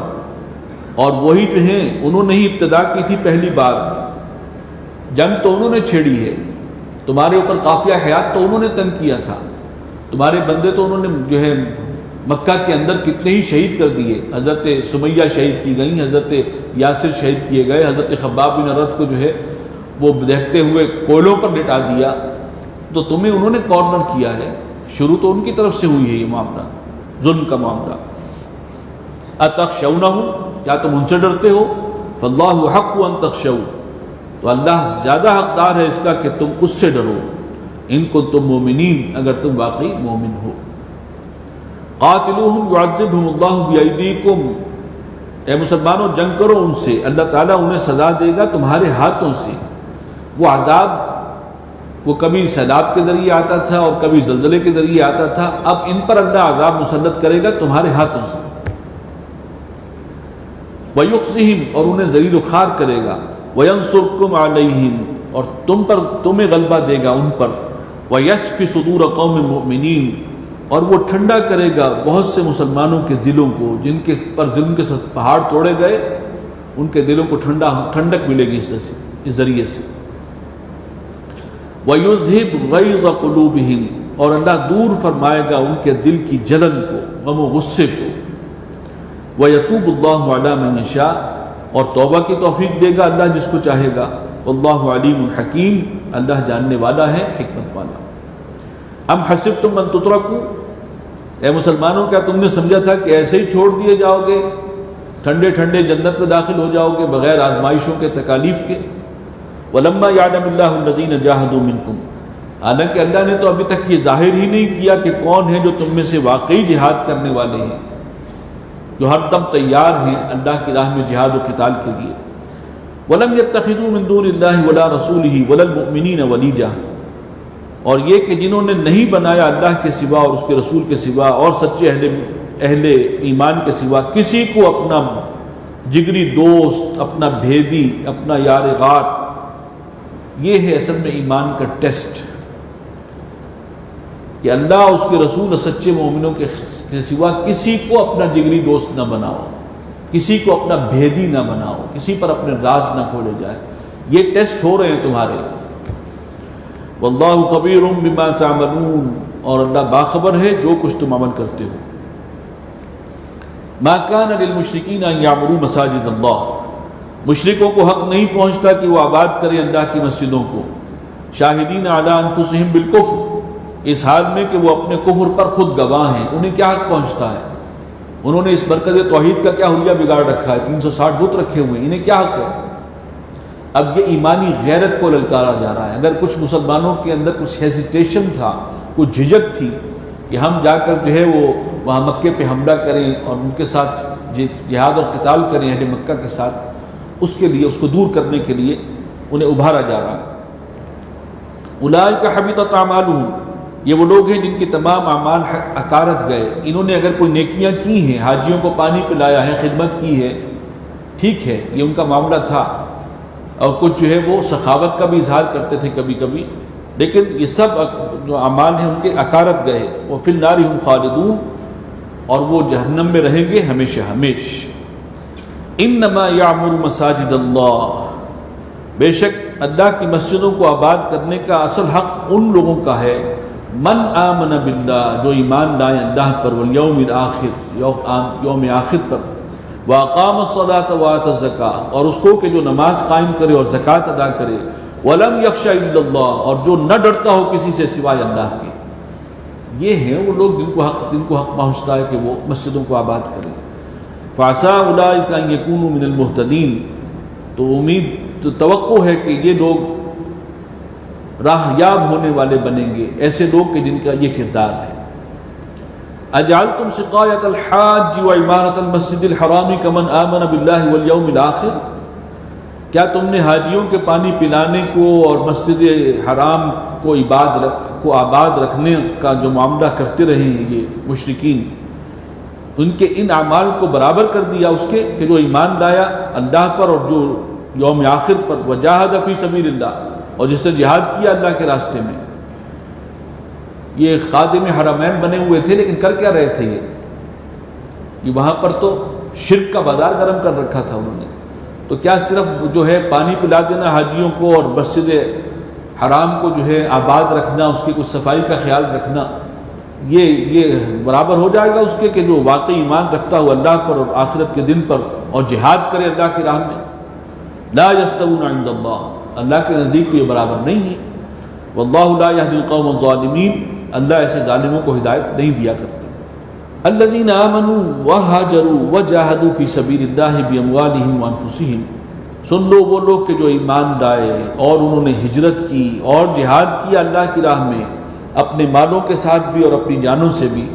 اور وہی جو ہیں انہوں نے ہی ابتدا کی تھی پہلی بار، جنگ تو انہوں نے چھیڑی ہے، تمہارے اوپر قافیہ حیات تو انہوں نے تنگ کیا تھا، تمہارے بندے تو انہوں نے جو ہے مکہ کے اندر کتنے ہی شہید کر دیے، حضرت سمیہ شہید کی گئیں، حضرت یاسر شہید کیے گئے، حضرت خباب بن ارد کو جو ہے وہ دیکھتے ہوئے کوئلوں پر لٹا دیا، تو تمہیں انہوں نے کارنر کیا ہے، شروع تو ان کی طرف سے ہوئی ہے یہ معاملہ، ظلم کا معاملہ۔ اتخشونہم، کیا تم ان سے ڈرتے ہو؟ فاللہ حق ان تخشوا، تو اللہ زیادہ حقدار ہے اس کا کہ تم اس سے ڈرو، ان کنتم مومنین، اگر تم واقعی مومن ہو۔ قاتلوہم یعذبہم اللہ بایدیکم، اے مسلمانوں جنگ کرو ان سے، اللہ تعالیٰ انہیں سزا دے گا تمہارے ہاتھوں سے۔ وہ عذاب وہ کبھی سیلاب کے ذریعے آتا تھا اور کبھی زلزلے کے ذریعے آتا تھا، اب ان پر اللہ عذاب مسلط کرے گا تمہارے ہاتھوں سے۔ وَيُخْزِهِمْ، اور انہیں ذلیل و خوار کرے گا۔ وَيَنْصُرْكُمْ عَلَيْهِمْ، اور تمہیں غلبہ دے گا ان پر۔ وَيَشْفِ صُدُورَ قَوْمٍ مُؤْمِنِينَ، اور وہ ٹھنڈا کرے گا بہت سے مسلمانوں کے دلوں کو، جن کے پر ظلم کے پہاڑ توڑے گئے، ان کے دلوں کو ٹھنڈک ملے گی اس ذریعے سے۔ وَيُذْهِبْ غَيْظَ قُلُوبِهِمْ، اور اللہ دور فرمائے گا ان کے دل کی جلن کو، غم و غصے کو۔ وَيَتُوبُ اللَّهُ عَلَى مَن يَشَاءُ، اور توبہ کی توفیق دے گا اللہ جس کو چاہے گا۔ وَاللَّهُ عَلِيمٌ حَكِيمٌ، اللہ جاننے والا ہے، حکمت والا۔ ام حسبتم ان تترکوا، اے مسلمانوں کیا تم نے سمجھا تھا کہ ایسے ہی چھوڑ دیے جاؤ گے، ٹھنڈے ٹھنڈے جنت میں داخل ہو جاؤ گے بغیر آزمائشوں کے، تکالیف کے؟ وَلَمَّا يَعْلَمِ اللَّهُ الَّذِينَ جَاهَدُوا مِنكُمْ، حالانکہ اللہ نے تو ابھی تک یہ ظاہر ہی نہیں کیا کہ کون ہیں جو تم میں سے واقعی جہاد کرنے والے ہیں۔ جو ہر دم تیار ہیں اللہ کی راہ میں جہاد و قتال کے لیے. وَلَمْ يَتَّخِذُوا مِن دُونِ اللَّهِ وَلَا رَسُولِهِ وَلَا الْمُؤْمِنِينَ وَلِيجًا، اور یہ کہ جنہوں نے نہیں بنایا اللہ کے سوا اور اس کے رسول کے سوا اور سچے اہل ایمان کے سوا کسی کو اپنا جگری دوست، اپنا بھیدی، اپنا یار غار. یہ ہے اصل میں ایمان کا ٹیسٹ کہ اللہ اس کے رسول اور سچے مومنوں کے سوا کسی کو اپنا جگری دوست نہ بناؤ، کسی کو اپنا بھیدی نہ بناؤ، کسی پر اپنے راز نہ کھولے جائے. یہ ٹیسٹ ہو رہے ہیں تمہارے. واللہ خبیر بما تعملون، اور اللہ باخبر ہے جو کچھ تم عمل کرتے ہو. ما کان للمشرکین ان یعمروا مساجد اللہ، مشرکوں کو حق نہیں پہنچتا کہ وہ آباد کریں اللہ کی مسجدوں کو. شاہدین علی انفسہم بالکفر، اس حال میں کہ وہ اپنے کفر پر خود گواہ ہیں. انہیں کیا حق پہنچتا ہے؟ انہوں نے اس مرکز توحید کا کیا حلیہ بگاڑ رکھا ہے؟ 360 بت رکھے ہوئے ہیں، انہیں کیا حق ہے؟ اب یہ ایمانی غیرت کو للکارا جا رہا ہے. اگر کچھ مسلمانوں کے اندر کچھ ہیزیٹیشن تھا، کچھ جھجک تھی کہ ہم جا کر جو ہے وہ وہاں مکے پہ حملہ کریں اور ان کے ساتھ جہاد اور قتال کریں اہل مکہ کے ساتھ، اس کے لیے، اس کو دور کرنے کے لیے انہیں ابھارا جا رہا ہے. اولئک حبطت اعمالہم، یہ وہ لوگ ہیں جن کے تمام اعمال اکارت گئے. انہوں نے اگر کوئی نیکیاں کی ہیں، حاجیوں کو پانی پلایا ہے، خدمت کی ہے، ٹھیک ہے، یہ ان کا معاملہ تھا، اور کچھ جو ہے وہ سخاوت کا بھی اظہار کرتے تھے کبھی کبھی، لیکن یہ سب جو اعمال ہیں ان کے اکارت گئے. وہ فی النار ہم خالدون، اور وہ جہنم میں رہیں گے ہمیشہ ہمیش. انما یعمر مساجد اللہ، بے شک اللہ کی مسجدوں کو آباد کرنے کا اصل حق ان لوگوں کا ہے من آمن باللہ، جو ایمان لائے اللہ پر، والیوم الآخر، یوم آخر پر، واقام الصلاۃ وآت الزکاۃ، اور اس کو کہ جو نماز قائم کرے اور زکوٰۃ ادا کرے، ولم یخش الا اللہ، اور جو نہ ڈرتا ہو کسی سے سوائے اللہ کے. یہ ہیں وہ لوگ جن کو حق پہنچتا ہے کہ وہ مسجدوں کو آباد کریں. فعسیٰ اولئک ان یکونوا من المہتدین، تو امید تو توقع ہے کہ یہ لوگ راہ یاب ہونے والے بنیں گے، ایسے لوگ کہ جن کا یہ کردار ہے. اجعلتم سقایۃ الحاج وعمارۃ المسجد الحرام کمن آمن باللہ والیوم الآخر، کیا تم نے حاجیوں کے پانی پلانے کو اور مسجد حرام کو آباد رکھنے کا جو معاملہ کرتے رہے ہیں یہ مشرکین، ان کے ان اعمال کو برابر کر دیا اس کے کہ جو ایمان لایا اللہ پر اور جو یوم آخر پر، وجاہد فی سبیل اللہ، اور جس سے جہاد کیا اللہ کے راستے میں. یہ خادم حرمین بنے ہوئے تھے، لیکن کر کیا رہے تھے؟ یہ وہاں پر تو شرک کا بازار گرم کر رکھا تھا انہوں نے. تو کیا صرف جو ہے پانی پلا دینا حاجیوں کو اور مسجد حرام کو جو ہے آباد رکھنا، اس کی کچھ صفائی کا خیال رکھنا، یہ برابر ہو جائے گا اس کے کہ جو واقعی ایمان رکھتا ہو اللہ پر اور آخرت کے دن پر اور جہاد کرے اللہ کی راہ میں؟ لا یستوون عند اللہ، اللہ کے نزدیک تو یہ برابر نہیں ہے. واللہ لا یہدی القوم الظالمین، اللہ ایسے ظالموں کو ہدایت نہیں دیا کرتا. الذین آمنوا وہاجروا وجاہدوا فی سبیل اللہ باموالہم وانفسہم، سن لو وہ لوگ کہ جو ایمان لائے اور انہوں نے ہجرت کی اور جہاد کیا اللہ کی راہ میں اپنے مالوں کے ساتھ بھی اور اپنی جانوں سے بھی.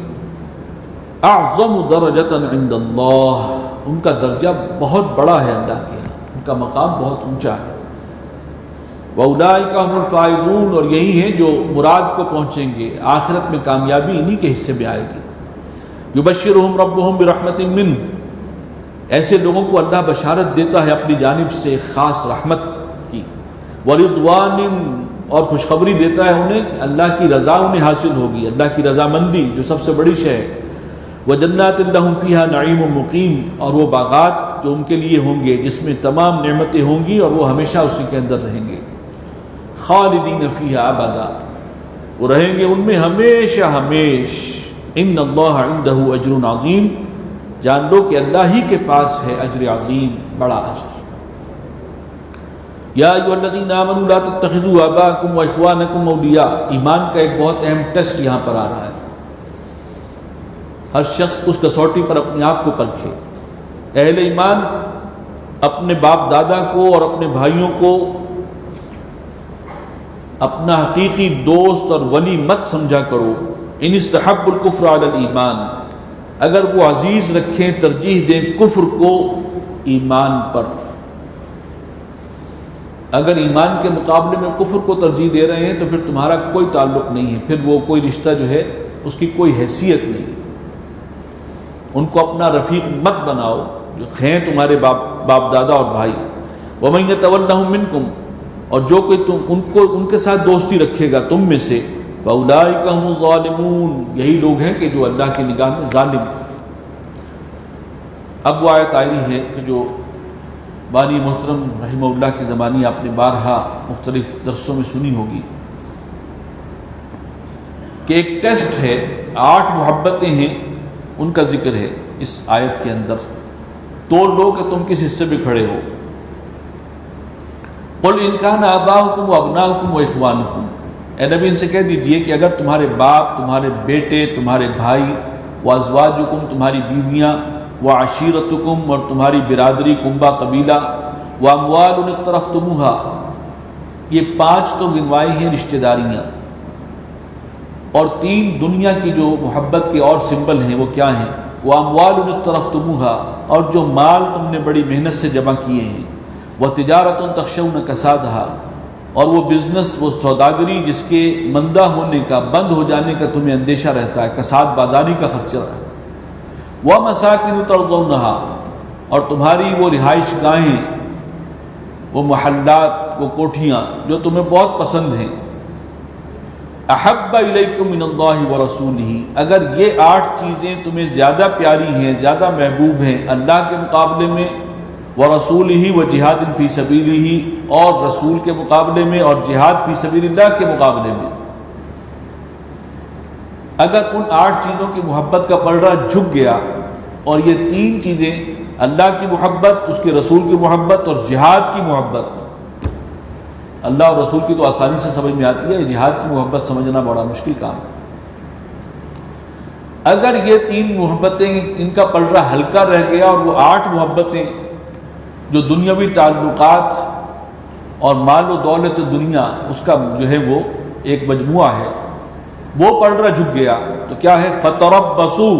اعظم درجۃ عند اللہ، ان کا درجہ بہت بڑا ہے اللہ کے یہاں، ان کا مقام بہت اونچا ہے. وَأُولَٰئِكَ هُمُ الْفَائِزُونَ، اور یہی ہیں جو مراد کو پہنچیں گے، آخرت میں کامیابی انہی کے حصے میں آئے گی. يُبَشِّرُهُمْ رَبُّهُمْ بِرَحْمَةٍ مِّنْهُ، ایسے لوگوں کو اللہ بشارت دیتا ہے اپنی جانب سے خاص رحمت کی. وَرِضْوَانٍ، اور خوشخبری دیتا ہے انہیں کہ اللہ کی رضا انہیں حاصل ہوگی، اللہ کی رضامندی جو سب سے بڑی شے ہے. وَجَنَّاتٍ لَهُمْ فِيهَا نَعِيمٌ مُقِيمٌ، اور وہ باغات جو ان کے لیے ہوں گے جس میں تمام نعمتیں ہوں گی اور وہ ہمیشہ اسی کے اندر رہیں گے. خالدین فیہا ابدا، وہ رہیں گے ان میں ہمیشہ ہمیش. ان اللہ عندہ اجر عظیم، جان لو کہ اللہ ہی کے پاس ہے اجر عظیم، بڑا اجر. یا ایھا الذین آمنوا لا تتخذوا آباءکم واخوانکم اولیاء، ایمان کا ایک بہت اہم ٹیسٹ یہاں پر آ رہا ہے. ہر شخص اس کسوٹی پر اپنے آپ کو پرکھے. اہل ایمان اپنے باپ دادا کو اور اپنے بھائیوں کو اپنا حقیقی دوست اور ولی مت سمجھا کرو. ان استحب الکفر علی الایمان، اگر وہ عزیز رکھیں، ترجیح دیں کفر کو ایمان پر، اگر ایمان کے مقابلے میں کفر کو ترجیح دے رہے ہیں تو پھر تمہارا کوئی تعلق نہیں ہے، پھر وہ کوئی رشتہ جو ہے اس کی کوئی حیثیت نہیں، ان کو اپنا رفیق مت بناؤ جو ہیں تمہارے باپ دادا اور بھائی۔ وَمَن يَتَوَلَّهُم مِّنكُمْ، اور جو کوئی ان کے ساتھ دوستی رکھے گا تم میں سے، فَأُولَٰئِكَ هُمُ الظَّالِمُونَ، یہی لوگ ہیں کہ جو اللہ کی نگاہ میں ظالم ہیں۔ اب وہ آیت آئی ہے کہ جو بانی محترم رحمہ اللہ کی زبانی آپ نے بارہا مختلف درسوں میں سنی ہوگی کہ ایک ٹیسٹ ہے، 8 محبتیں ہیں، ان کا ذکر ہے اس آیت کے اندر۔ تول لو کہ تم کس حصے پہ کھڑے ہو۔ قُلْ إِنْ كَانَ آبَاؤُكُمْ وَأَبْنَاؤُكُمْ وَإِخْوَانُكُمْ، اے نبی ان سے کہہ دیجئے کہ اگر تمہارے باپ، تمہارے بیٹے، تمہارے بھائی، وَأَزْوَاجُكُمْ تمہاری بیویاں، وَعَشِيرَتُكُمْ اور تمہاری برادری، کنبہ، قبیلہ، وَأَمْوَالٌ اقْتَرَفْتُمُوهَا، یہ 5 تو گنوائی ہیں رشتہ داریاں، اور 3 دنیا کی جو محبت کے اور سمبل ہیں وہ کیا ہیں؟ وَأَمْوَالٌ اقْتَرَفْتُمُوهَا، اور جو مال تم نے بڑی محنت سے جمع کیے ہیں، وَتِجَارَةٌ تَخْشَوْنَ كَسَادَهَا، اور وہ بزنس، وہ سوداگری جس کے مندہ ہونے کا، بند ہو جانے کا تمہیں اندیشہ رہتا ہے، کساد بازاری کا خدشہ ہے، وَمَسَاكِنُ تَرْضَوْنَهَا، اور تمہاری وہ رہائش گاہیں، وہ محلات، وہ کوٹھیاں جو تمہیں بہت پسند ہیں، احب الیکم من اللہ ورسولہ، اگر یہ 8 چیزیں تمہیں زیادہ پیاری ہیں، زیادہ محبوب ہیں اللہ کے مقابلے میں، ورسولہ وجہاد فی سبیلہ، اور رسول کے مقابلے میں اور جہاد فی سبیل اللہ کے مقابلے میں، اگر ان 8 چیزوں کی محبت کا پلڑا جھک گیا اور یہ 3 چیزیں، اللہ کی محبت، اس کے رسول کی محبت اور جہاد کی محبت، اللہ اور رسول کی تو آسانی سے سمجھ میں آتی ہے، جہاد کی محبت سمجھنا بڑا مشکل کام ہے۔ اگر یہ 3 محبتیں، ان کا پلڑا ہلکا رہ گیا اور وہ 8 محبتیں جو دنیاوی تعلقات اور مال و دولت دنیا، اس کا جو ہے وہ ایک مجموعہ ہے، وہ پلڑا جھک گیا تو کیا ہے؟ فَتَرَبَّصُوا،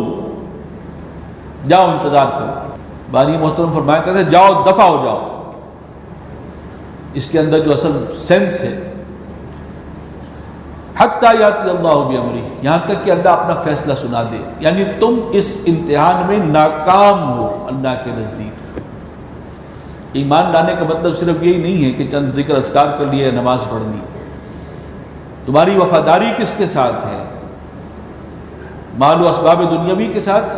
جاؤ انتظار کرو۔ بانی محترم فرمایا کہتے ہیں جاؤ دفع ہو جاؤ۔ اس کے اندر جو اصل سینس ہے، حتیٰ یاتی اللہ بامرہ، یہاں تک کہ اللہ اپنا فیصلہ سنا دے، یعنی تم اس امتحان میں ناکام ہو اللہ کے نزدیک۔ ایمان لانے کا مطلب صرف یہی نہیں ہے کہ چند ذکر اذکار کر لیے، نماز پڑھ لی۔ تمہاری وفاداری کس کے ساتھ ہے؟ مال و اسباب دنیاوی کے ساتھ،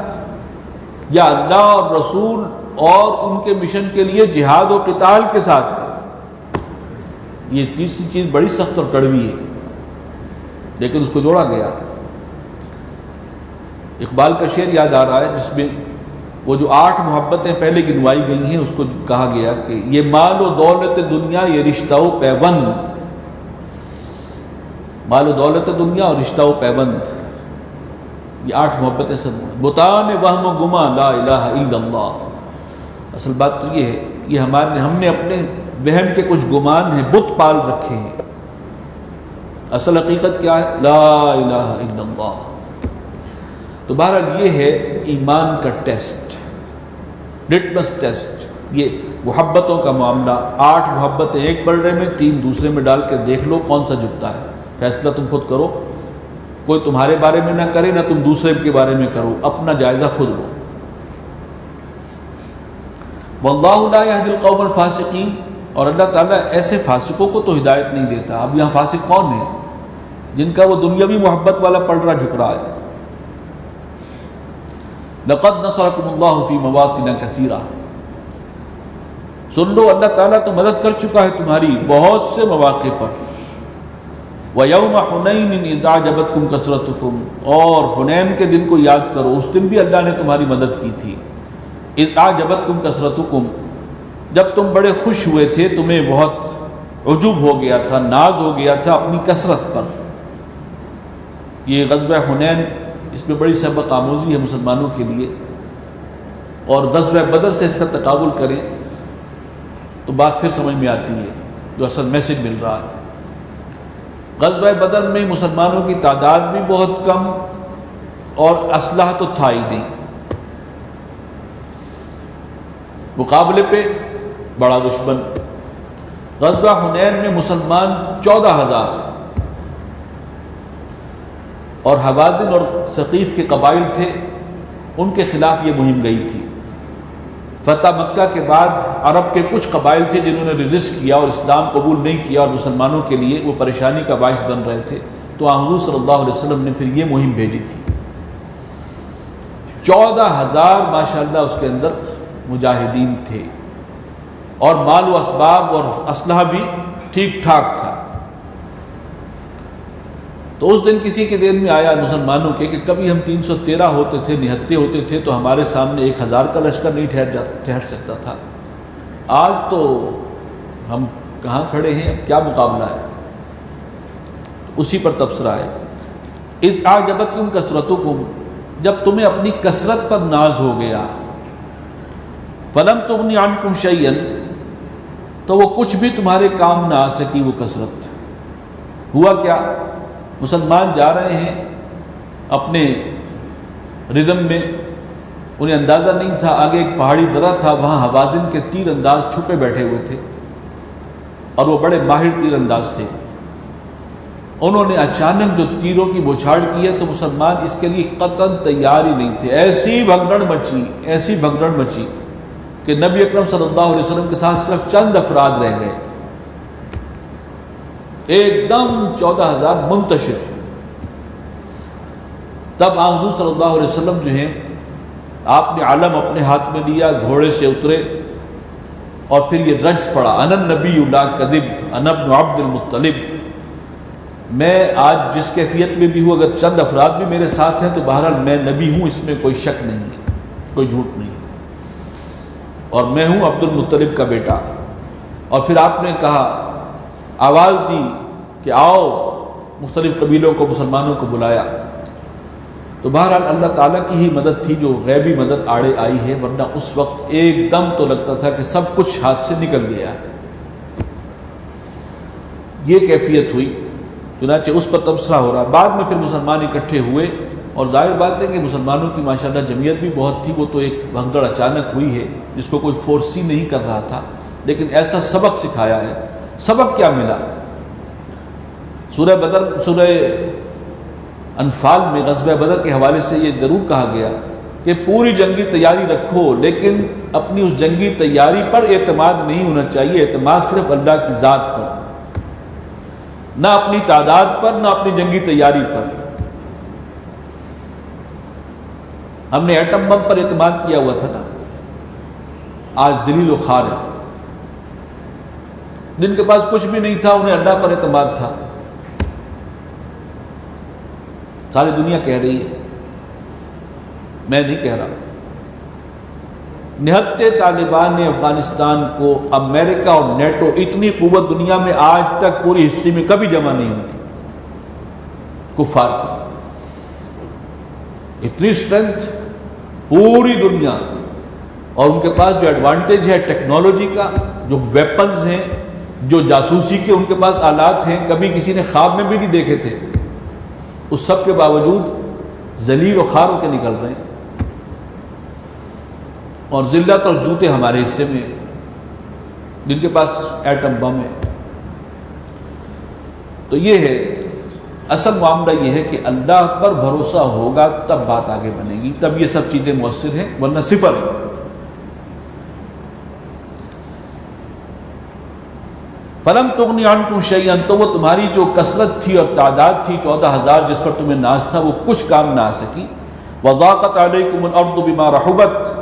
یا اللہ اور رسول اور ان کے مشن کے لیے جہاد و قتال کے ساتھ ہے؟ یہ تیسری چیز بڑی سخت اور کڑوی ہے، لیکن اس کو جوڑا گیا۔ اقبال کا شعر یاد آ رہا ہے جس میں وہ جو 8 محبتیں پہلے گنوائی گئی ہیں اس کو کہا گیا کہ یہ مال و دولت دنیا، یہ رشتہ و پیوند، مال و دولت دنیا اور رشتہ و پیوند، یہ 8 محبتیں سب بتان وہم و گما لا الہ الا اللہ۔ اصل بات تو یہ ہے، یہ ہم نے اپنے وہم کے کچھ گمان ہیں، بت پال رکھے ہیں، اصل حقیقت کیا ہے؟ لا الہ الا اللہ۔ تو بہرحال یہ ہے ایمان کا ٹیسٹ، لٹمس ٹیسٹ، یہ محبتوں کا معاملہ۔ 8 محبتیں ایک پلڑے میں، 3 دوسرے میں ڈال کے دیکھ لو کون سا جھکتا ہے۔ فیصلہ تم خود کرو، کوئی تمہارے بارے میں نہ کرے، نہ تم دوسرے کے بارے میں کرو، اپنا جائزہ خود لو۔ واللہ لا یہدی القوم الفاسقین، اور اللہ تعالیٰ ایسے فاسقوں کو تو ہدایت نہیں دیتا۔ اب یہاں فاسق کون ہے؟ جن کا وہ دنیاوی محبت والا پلڑا جھک رہا ہے۔ لقد نصرکم اللہ فی مواطن کثیرہ، سن لو اللہ تعالیٰ تو مدد کر چکا ہے تمہاری بہت سے مواقع پر۔ وَيَوْمَ حُنَيْنٍ إِذْ أَعْجَبَتْكُمْ كَثْرَتُكُمْ، اور حنین کے دن کو یاد کرو، اس دن بھی اللہ نے تمہاری مدد کی تھی۔ إِذْ أَعْجَبَتْكُمْ كَثْرَتُكُمْ، جب تم بڑے خوش ہوئے تھے، تمہیں بہت عجب ہو گیا تھا، ناز ہو گیا تھا اپنی کثرت پر۔ یہ غزوہ حنین، اس میں بڑی سبق آموزی ہے مسلمانوں کے لیے، اور غزوہ بدر سے اس کا تقابل کریں تو بات پھر سمجھ میں آتی ہے جو اصل میسج مل رہا ہے۔ غزوہ بدر میں مسلمانوں کی تعداد بھی بہت کم اور اسلحہ تو تھا ہی نہیں، مقابلے پہ بڑا دشمن۔ غزوہ حنین میں مسلمان 14,000 اور حوازن اور ثقیف کے قبائل تھے، ان کے خلاف یہ مہم گئی تھی۔ فتح مکہ کے بعد عرب کے کچھ قبائل تھے جنہوں نے رجسٹ کیا اور اسلام قبول نہیں کیا، اور مسلمانوں کے لیے وہ پریشانی کا باعث بن رہے تھے، تو حضور صلی اللہ علیہ وسلم نے پھر یہ مہم بھیجی تھی۔ 14,000 ماشاءاللہ اس کے اندر مجاہدین تھے، اور مال و اسباب اور اسلحہ بھی ٹھیک ٹھاک تھا۔ تو اس دن کسی کے ذہن میں آیا مسلمانوں کے کہ کبھی ہم 313 ہوتے تھے، نہتے ہوتے تھے، تو ہمارے سامنے 1,000 کا لشکر نہیں ٹھہر سکتا تھا، آج تو ہم کہاں کھڑے ہیں، اب کیا مقابلہ ہے؟ اسی پر تبصرہ ہے، اذ اعجبتکم کثرتکم، جب تمہیں اپنی کثرت پر ناز ہو گیا، فلم تغنی عنکم شیئا، تو وہ کچھ بھی تمہارے کام نہ آ سکی وہ کثرت۔ ہوا کیا؟ مسلمان جا رہے ہیں اپنے ردم میں، انہیں اندازہ نہیں تھا، آگے ایک پہاڑی درہ تھا، وہاں حوازن کے تیر انداز چھپے بیٹھے ہوئے تھے، اور وہ بڑے ماہر تیر انداز تھے۔ انہوں نے اچانک جو تیروں کی بوچھاڑ کی ہے، تو مسلمان اس کے لیے قطعاً تیار ہی نہیں تھے۔ ایسی بھگدڑ مچی کہ نبی اکرم صلی اللہ علیہ وسلم کے ساتھ صرف چند افراد رہ گئے، ایک دم 14,000 منتشر۔ تب حضور صلی اللہ علیہ وسلم جو ہیں، آپ نے علم اپنے ہاتھ میں لیا، گھوڑے سے اترے، اور پھر یہ رجز پڑا، انا النبی لا کذب انا ابن عبد المطلب، میں آج جس کیفیت میں بھی ہوں، اگر چند افراد بھی میرے ساتھ ہیں تو بہرحال میں نبی ہوں، اس میں کوئی شک نہیں ہے، کوئی جھوٹ نہیں، اور میں ہوں عبد المطلب کا بیٹا۔ اور پھر آپ نے کہا، آواز دی کہ آؤ، مختلف قبیلوں کو، مسلمانوں کو بلایا۔ تو بہرحال اللہ تعالیٰ کی ہی مدد تھی جو غیبی مدد آڑے آئی ہے، ورنہ اس وقت ایک دم تو لگتا تھا کہ سب کچھ ہاتھ سے نکل گیا۔ یہ کیفیت ہوئی، چنانچہ اس پر تبصرہ ہو رہا۔ بعد میں پھر مسلمان اکٹھے ہوئے، اور ظاہر بات ہے کہ مسلمانوں کی ماشاءاللہ جمعیت بھی بہت تھی، وہ تو ایک بھگدڑ اچانک ہوئی ہے جس کو کوئی فورسی نہیں کر رہا تھا، لیکن ایسا سبق سکھایا ہے۔ سبق کیا ملا؟ سورہ انفال میں غزوہ بدر کے حوالے سے یہ ضرور کہا گیا کہ پوری جنگی تیاری رکھو، لیکن اپنی اس جنگی تیاری پر اعتماد نہیں ہونا چاہیے، اعتماد صرف اللہ کی ذات پر، نہ اپنی تعداد پر، نہ اپنی جنگی تیاری پر۔ ہم نے ایٹم بم پر اعتماد کیا ہوا تھا نا، آج ذلیل و خوار ہے۔ جن کے پاس کچھ بھی نہیں تھا انہیں اللہ پر اعتماد تھا۔ ساری دنیا کہہ رہی ہے، میں نہیں کہہ رہا۔ نہتے طالبان نے افغانستان کو، امریکہ اور نیٹو، اتنی قوت دنیا میں آج تک پوری ہسٹری میں کبھی جمع نہیں ہوئی تھی کفار کی، اتنی اسٹرینتھ پوری دنیا، اور ان کے پاس جو ایڈوانٹیج ہے ٹیکنالوجی کا، جو ویپنز ہیں، جو جاسوسی کے ان کے پاس آلات ہیں، کبھی کسی نے خواب میں بھی نہیں دیکھے تھے، اس سب کے باوجود ذلیل و خوار ہو کے نکل رہے ہیں، اور ذلت اور جوتے ہمارے حصے میں، جن کے پاس ایٹم بم ہے۔ تو یہ ہے اصل معاملہ، یہ ہے کہ اللہ پر بھروسہ ہوگا تب بات آگے بنے گی، تب یہ سب چیزیں مؤثر ہیں، ورنہ صفر ہے۔ فلم تغنی عنکم شیئا، تو وہ تمہاری جو کثرت تھی اور تعداد تھی 14,000 جس پر تمہیں ناز تھا، وہ کچھ کام نہ آ سکی۔ وضاقت علیکم الارض بما رحبت،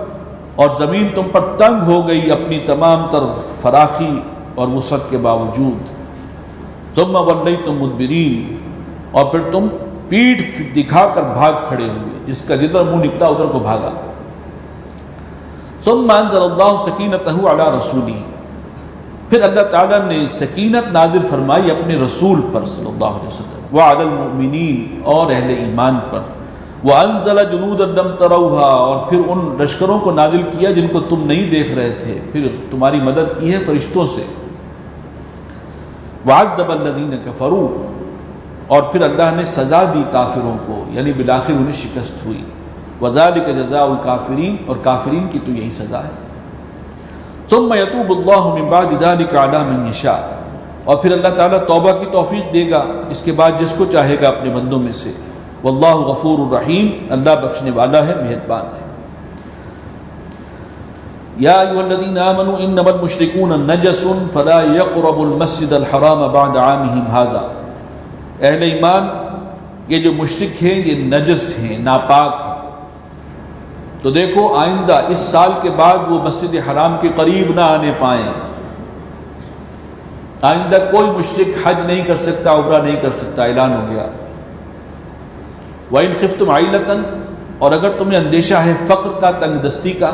اور زمین تم پر تنگ ہو گئی اپنی تمام تر فراخی اور وسعت کے باوجود۔ ثم ولیتم مدبرین، اور پھر تم پیٹھ دکھا کر بھاگ کھڑے ہوئے، جس کا جدھر منہ نکلا ادھر کو بھاگا۔ ثم انزل اللہ سکینتہ علی رسولہ، پھر اللہ تعالیٰ نے سکینت نازل فرمائی اپنے رسول پر صلی اللہ علیہ وسلم، وعلی المؤمنین، اور اہل ایمان پر، وَأَنزَلَ جُنُودًا لَّمْ تَرَوْهَا، اور پھر ان لشکروں کو نازل کیا جن کو تم نہیں دیکھ رہے تھے، پھر تمہاری مدد کی ہے فرشتوں سے۔ وَعَذَّبَ الَّذِينَ كَفَرُوا، اور پھر اللہ نے سزا دی کافروں کو، یعنی بالآخر انہیں شکست ہوئی۔ وَذَلِكَ جَزَاءُ الْكَافِرِينَ، اور کافرین کی تو یہی سزا ہے۔ ثم يتوب الله من بعد ذلك على من يشاء، اور پھر اللہ تعالیٰ توبہ کی توفیق دے گا اس کے بعد جس کو چاہے گا اپنے بندوں میں سے۔ واللہ غفور الرحیم، اللہ بخشنے والا ہے، مہربان ہے۔ یا ایھا الذین آمنوا انما المشرکون نجس فلا یقربوا المسجد الحرام بعد عامهم ھذا، اہل ایمان یہ جو مشرک ہیں یہ نجس ہیں، ناپاک ہیں، تو دیکھو آئندہ اس سال کے بعد وہ مسجد حرام کے قریب نہ آنے پائیں۔ آئندہ کوئی مشرک حج نہیں کر سکتا، عمرہ نہیں کر سکتا، اعلان ہو گیا۔ وَإِنْ خِفْتُمْ عَيْلَةً، اور اگر تمہیں اندیشہ ہے فقر کا، تنگ دستی کا،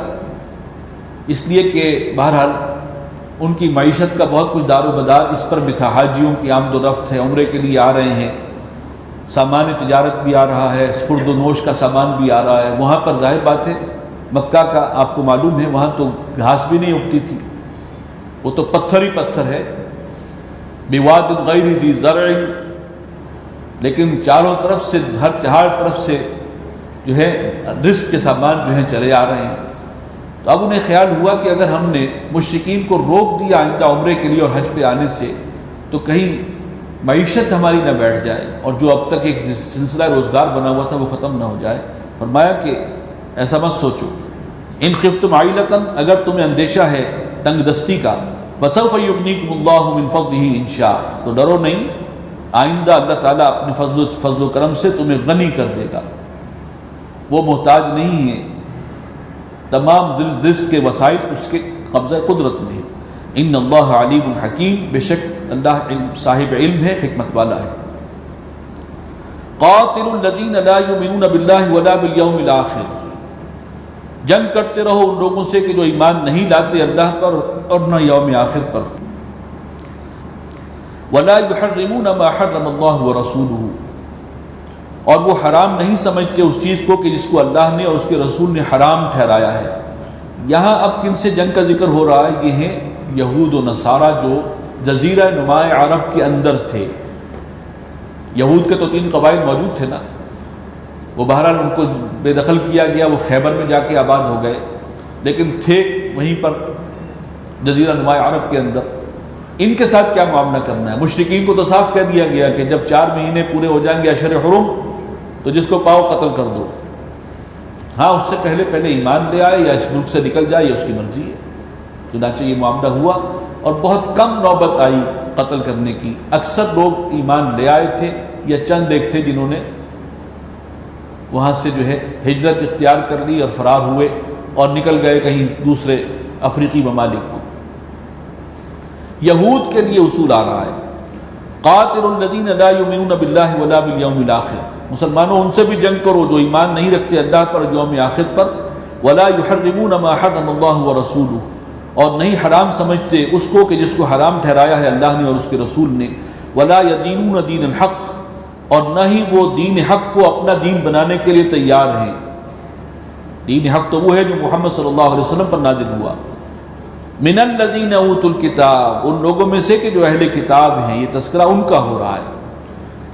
اس لیے کہ بہرحال ان کی معیشت کا بہت کچھ دار و مدار اس پر بھی تھا، حاجیوں کی آمد و رفت ہے، عمرے کے لیے آ رہے ہیں، سامان تجارت بھی آ رہا ہے، خورد و نوش کا سامان بھی آ رہا ہے۔ وہاں پر ظاہر بات ہے مکہ کا آپ کو معلوم ہے وہاں تو گھاس بھی نہیں اگتی تھی، وہ تو پتھر ہی پتھر ہے، بواد غیر ذی زرع، لیکن چاروں طرف سے، ہر طرف سے جو ہے رزق کے سامان جو ہیں چلے آ رہے ہیں۔ تو اب انہیں خیال ہوا کہ اگر ہم نے مشرکین کو روک دیا آئندہ عمرے کے لیے اور حج پہ آنے سے تو کہیں معیشت ہماری نہ بیٹھ جائے اور جو اب تک ایک سلسلہ روزگار بنا ہوا تھا وہ ختم نہ ہو جائے۔ فرمایا کہ ایسا مت سوچو، ان خفتم عائلۃ، اگر تمہیں اندیشہ ہے تنگ دستی کا، فسوف یغنیکم اللہ من فضلہ ان شاء، تو ڈرو نہیں، آئندہ اللہ تعالیٰ اپنے فضل و کرم سے تمہیں غنی کر دے گا، وہ محتاج نہیں ہے، تمام رزق کے وسائل اس کے قبضہ قدرت میں ہے۔ ان اللہ علیم حکیم، بے شک اللہ صاحب علم ہے، حکمت والا ہے۔ قاتل الذین لا یؤمنون باللہ ولا بالیوم الآخر، جنگ کرتے رہو ان لوگوں سے کہ جو ایمان نہیں لاتے اللہ پر اور نہ یوم آخر پر۔ ولا یحرمون ما حرم اللہ ورسولہ، اور وہ حرام نہیں سمجھتے اس چیز کو کہ جس کو اللہ نے اور اس کے رسول نے حرام ٹھہرایا ہے۔ یہاں اب کن سے جنگ کا ذکر ہو رہا ہے؟ یہ ہیں یہود و نصارہ جو جزیرہ نما عرب کے اندر تھے۔ یہود کے تو 3 قبائل موجود تھے نا، وہ بہرحال ان کو بے دخل کیا گیا، وہ خیبر میں جا کے آباد ہو گئے، لیکن تھے وہیں پر جزیرہ نما عرب کے اندر۔ ان کے ساتھ کیا معاملہ کرنا ہے؟ مشرکین کو تو صاف کہہ دیا گیا کہ جب 4 مہینے پورے ہو جائیں گے اشہر حرم تو جس کو پاؤ قتل کر دو، ہاں اس سے پہلے ایمان لے آئے یا اس ملک سے نکل جائے، یہ اس کی مرضی ہے۔ چنانچہ یہ معاملہ ہوا اور بہت کم نوبت آئی قتل کرنے کی، اکثر لوگ ایمان لے آئے تھے یا چند ایک تھے جنہوں نے وہاں سے جو ہے ہجرت اختیار کر لی اور فرار ہوئے اور نکل گئے کہیں دوسرے افریقی ممالک کو۔ یہود کے لیے اصول آ رہا ہے، قاتل الذین لا یؤمنون باللہ ولا بالیوم الآخر، مسلمانوں ان سے بھی جنگ کرو جو ایمان نہیں رکھتے اللہ پر اور یوم آخر پر۔ ولا یحرمون ما حرم اللہ ورسولہ، اور نہیں حرام سمجھتے اس کو کہ جس کو حرام ٹھہرایا ہے اللہ نے اور اس کے رسول نے۔ ولا یدینون دین الحق، اور نہ ہی وہ دین حق کو اپنا دین بنانے کے لیے تیار ہیں۔ دین حق تو وہ ہے جو محمد صلی اللہ علیہ وسلم پر نازل ہوا۔ من الذین اوتوا الکتاب، ان لوگوں میں سے کہ جو اہل کتاب ہیں، یہ تذکرہ ان کا ہو رہا ہے۔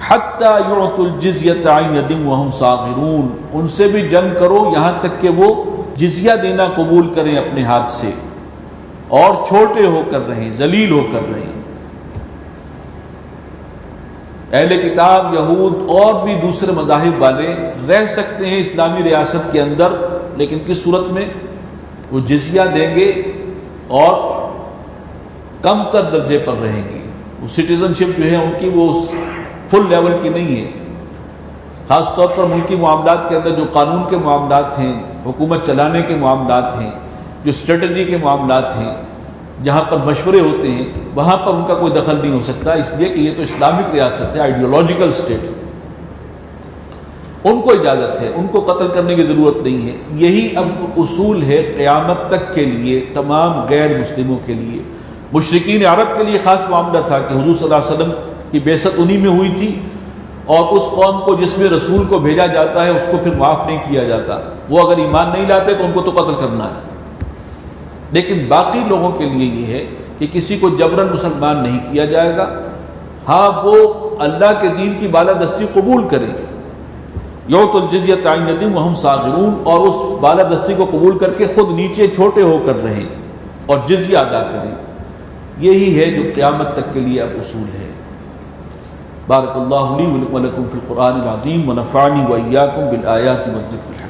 حتی یعطوا الجزیۃ عن ید وہم صاغرون، ان سے بھی جنگ کرو یہاں تک کہ وہ جزیہ دینا قبول کریں اپنے ہاتھ سے اور چھوٹے ہو کر رہیں، ذلیل ہو کر رہیں۔ اہل کتاب، یہود اور بھی دوسرے مذاہب والے رہ سکتے ہیں اسلامی ریاست کے اندر، لیکن کس صورت میں؟ وہ جزیہ دیں گے اور کم تر درجے پر رہیں گے، وہ سٹیزن شپ جو ہے ان کی وہ فل لیول کی نہیں ہے۔ خاص طور پر ملکی معاملات کے اندر جو قانون کے معاملات ہیں، حکومت چلانے کے معاملات ہیں، جو اسٹریٹجی کے معاملات ہیں، جہاں پر مشورے ہوتے ہیں، وہاں پر ان کا کوئی دخل نہیں ہو سکتا، اس لیے کہ یہ تو اسلامک ریاست ہے، آئیڈیولوجیکل اسٹیٹ، ان کو اجازت ہے، ان کو قتل کرنے کی ضرورت نہیں ہے۔ یہی اب اصول ہے قیامت تک کے لیے تمام غیر مسلموں کے لیے۔ مشرکین عرب کے لیے خاص معاملہ تھا کہ حضور صلی اللہ علیہ وسلم کی بعثت انہی میں ہوئی تھی، اور اس قوم کو جس میں رسول کو بھیجا جاتا ہے اس کو پھر معاف نہیں کیا جاتا، وہ اگر ایمان نہیں لاتے تو ان کو تو قتل کرنا ہے۔ لیکن باقی لوگوں کے لیے یہ ہے کہ کسی کو جبراً مسلمان نہیں کیا جائے گا، ہاں وہ اللہ کے دین کی بالادستی قبول کریں، یعطوا الجزیۃ عن ید وہم صاغرون، اور اس بالادستی کو قبول کر کے خود نیچے چھوٹے ہو کر رہیں اور جزیہ ادا کریں. یہی ہے جو قیامت تک کے لیے اب اصول ہے. بارک اللہ لی ولکم فی القرآن العظیم ونفعنی وإیاکم بالآیات والذکر الحکیم.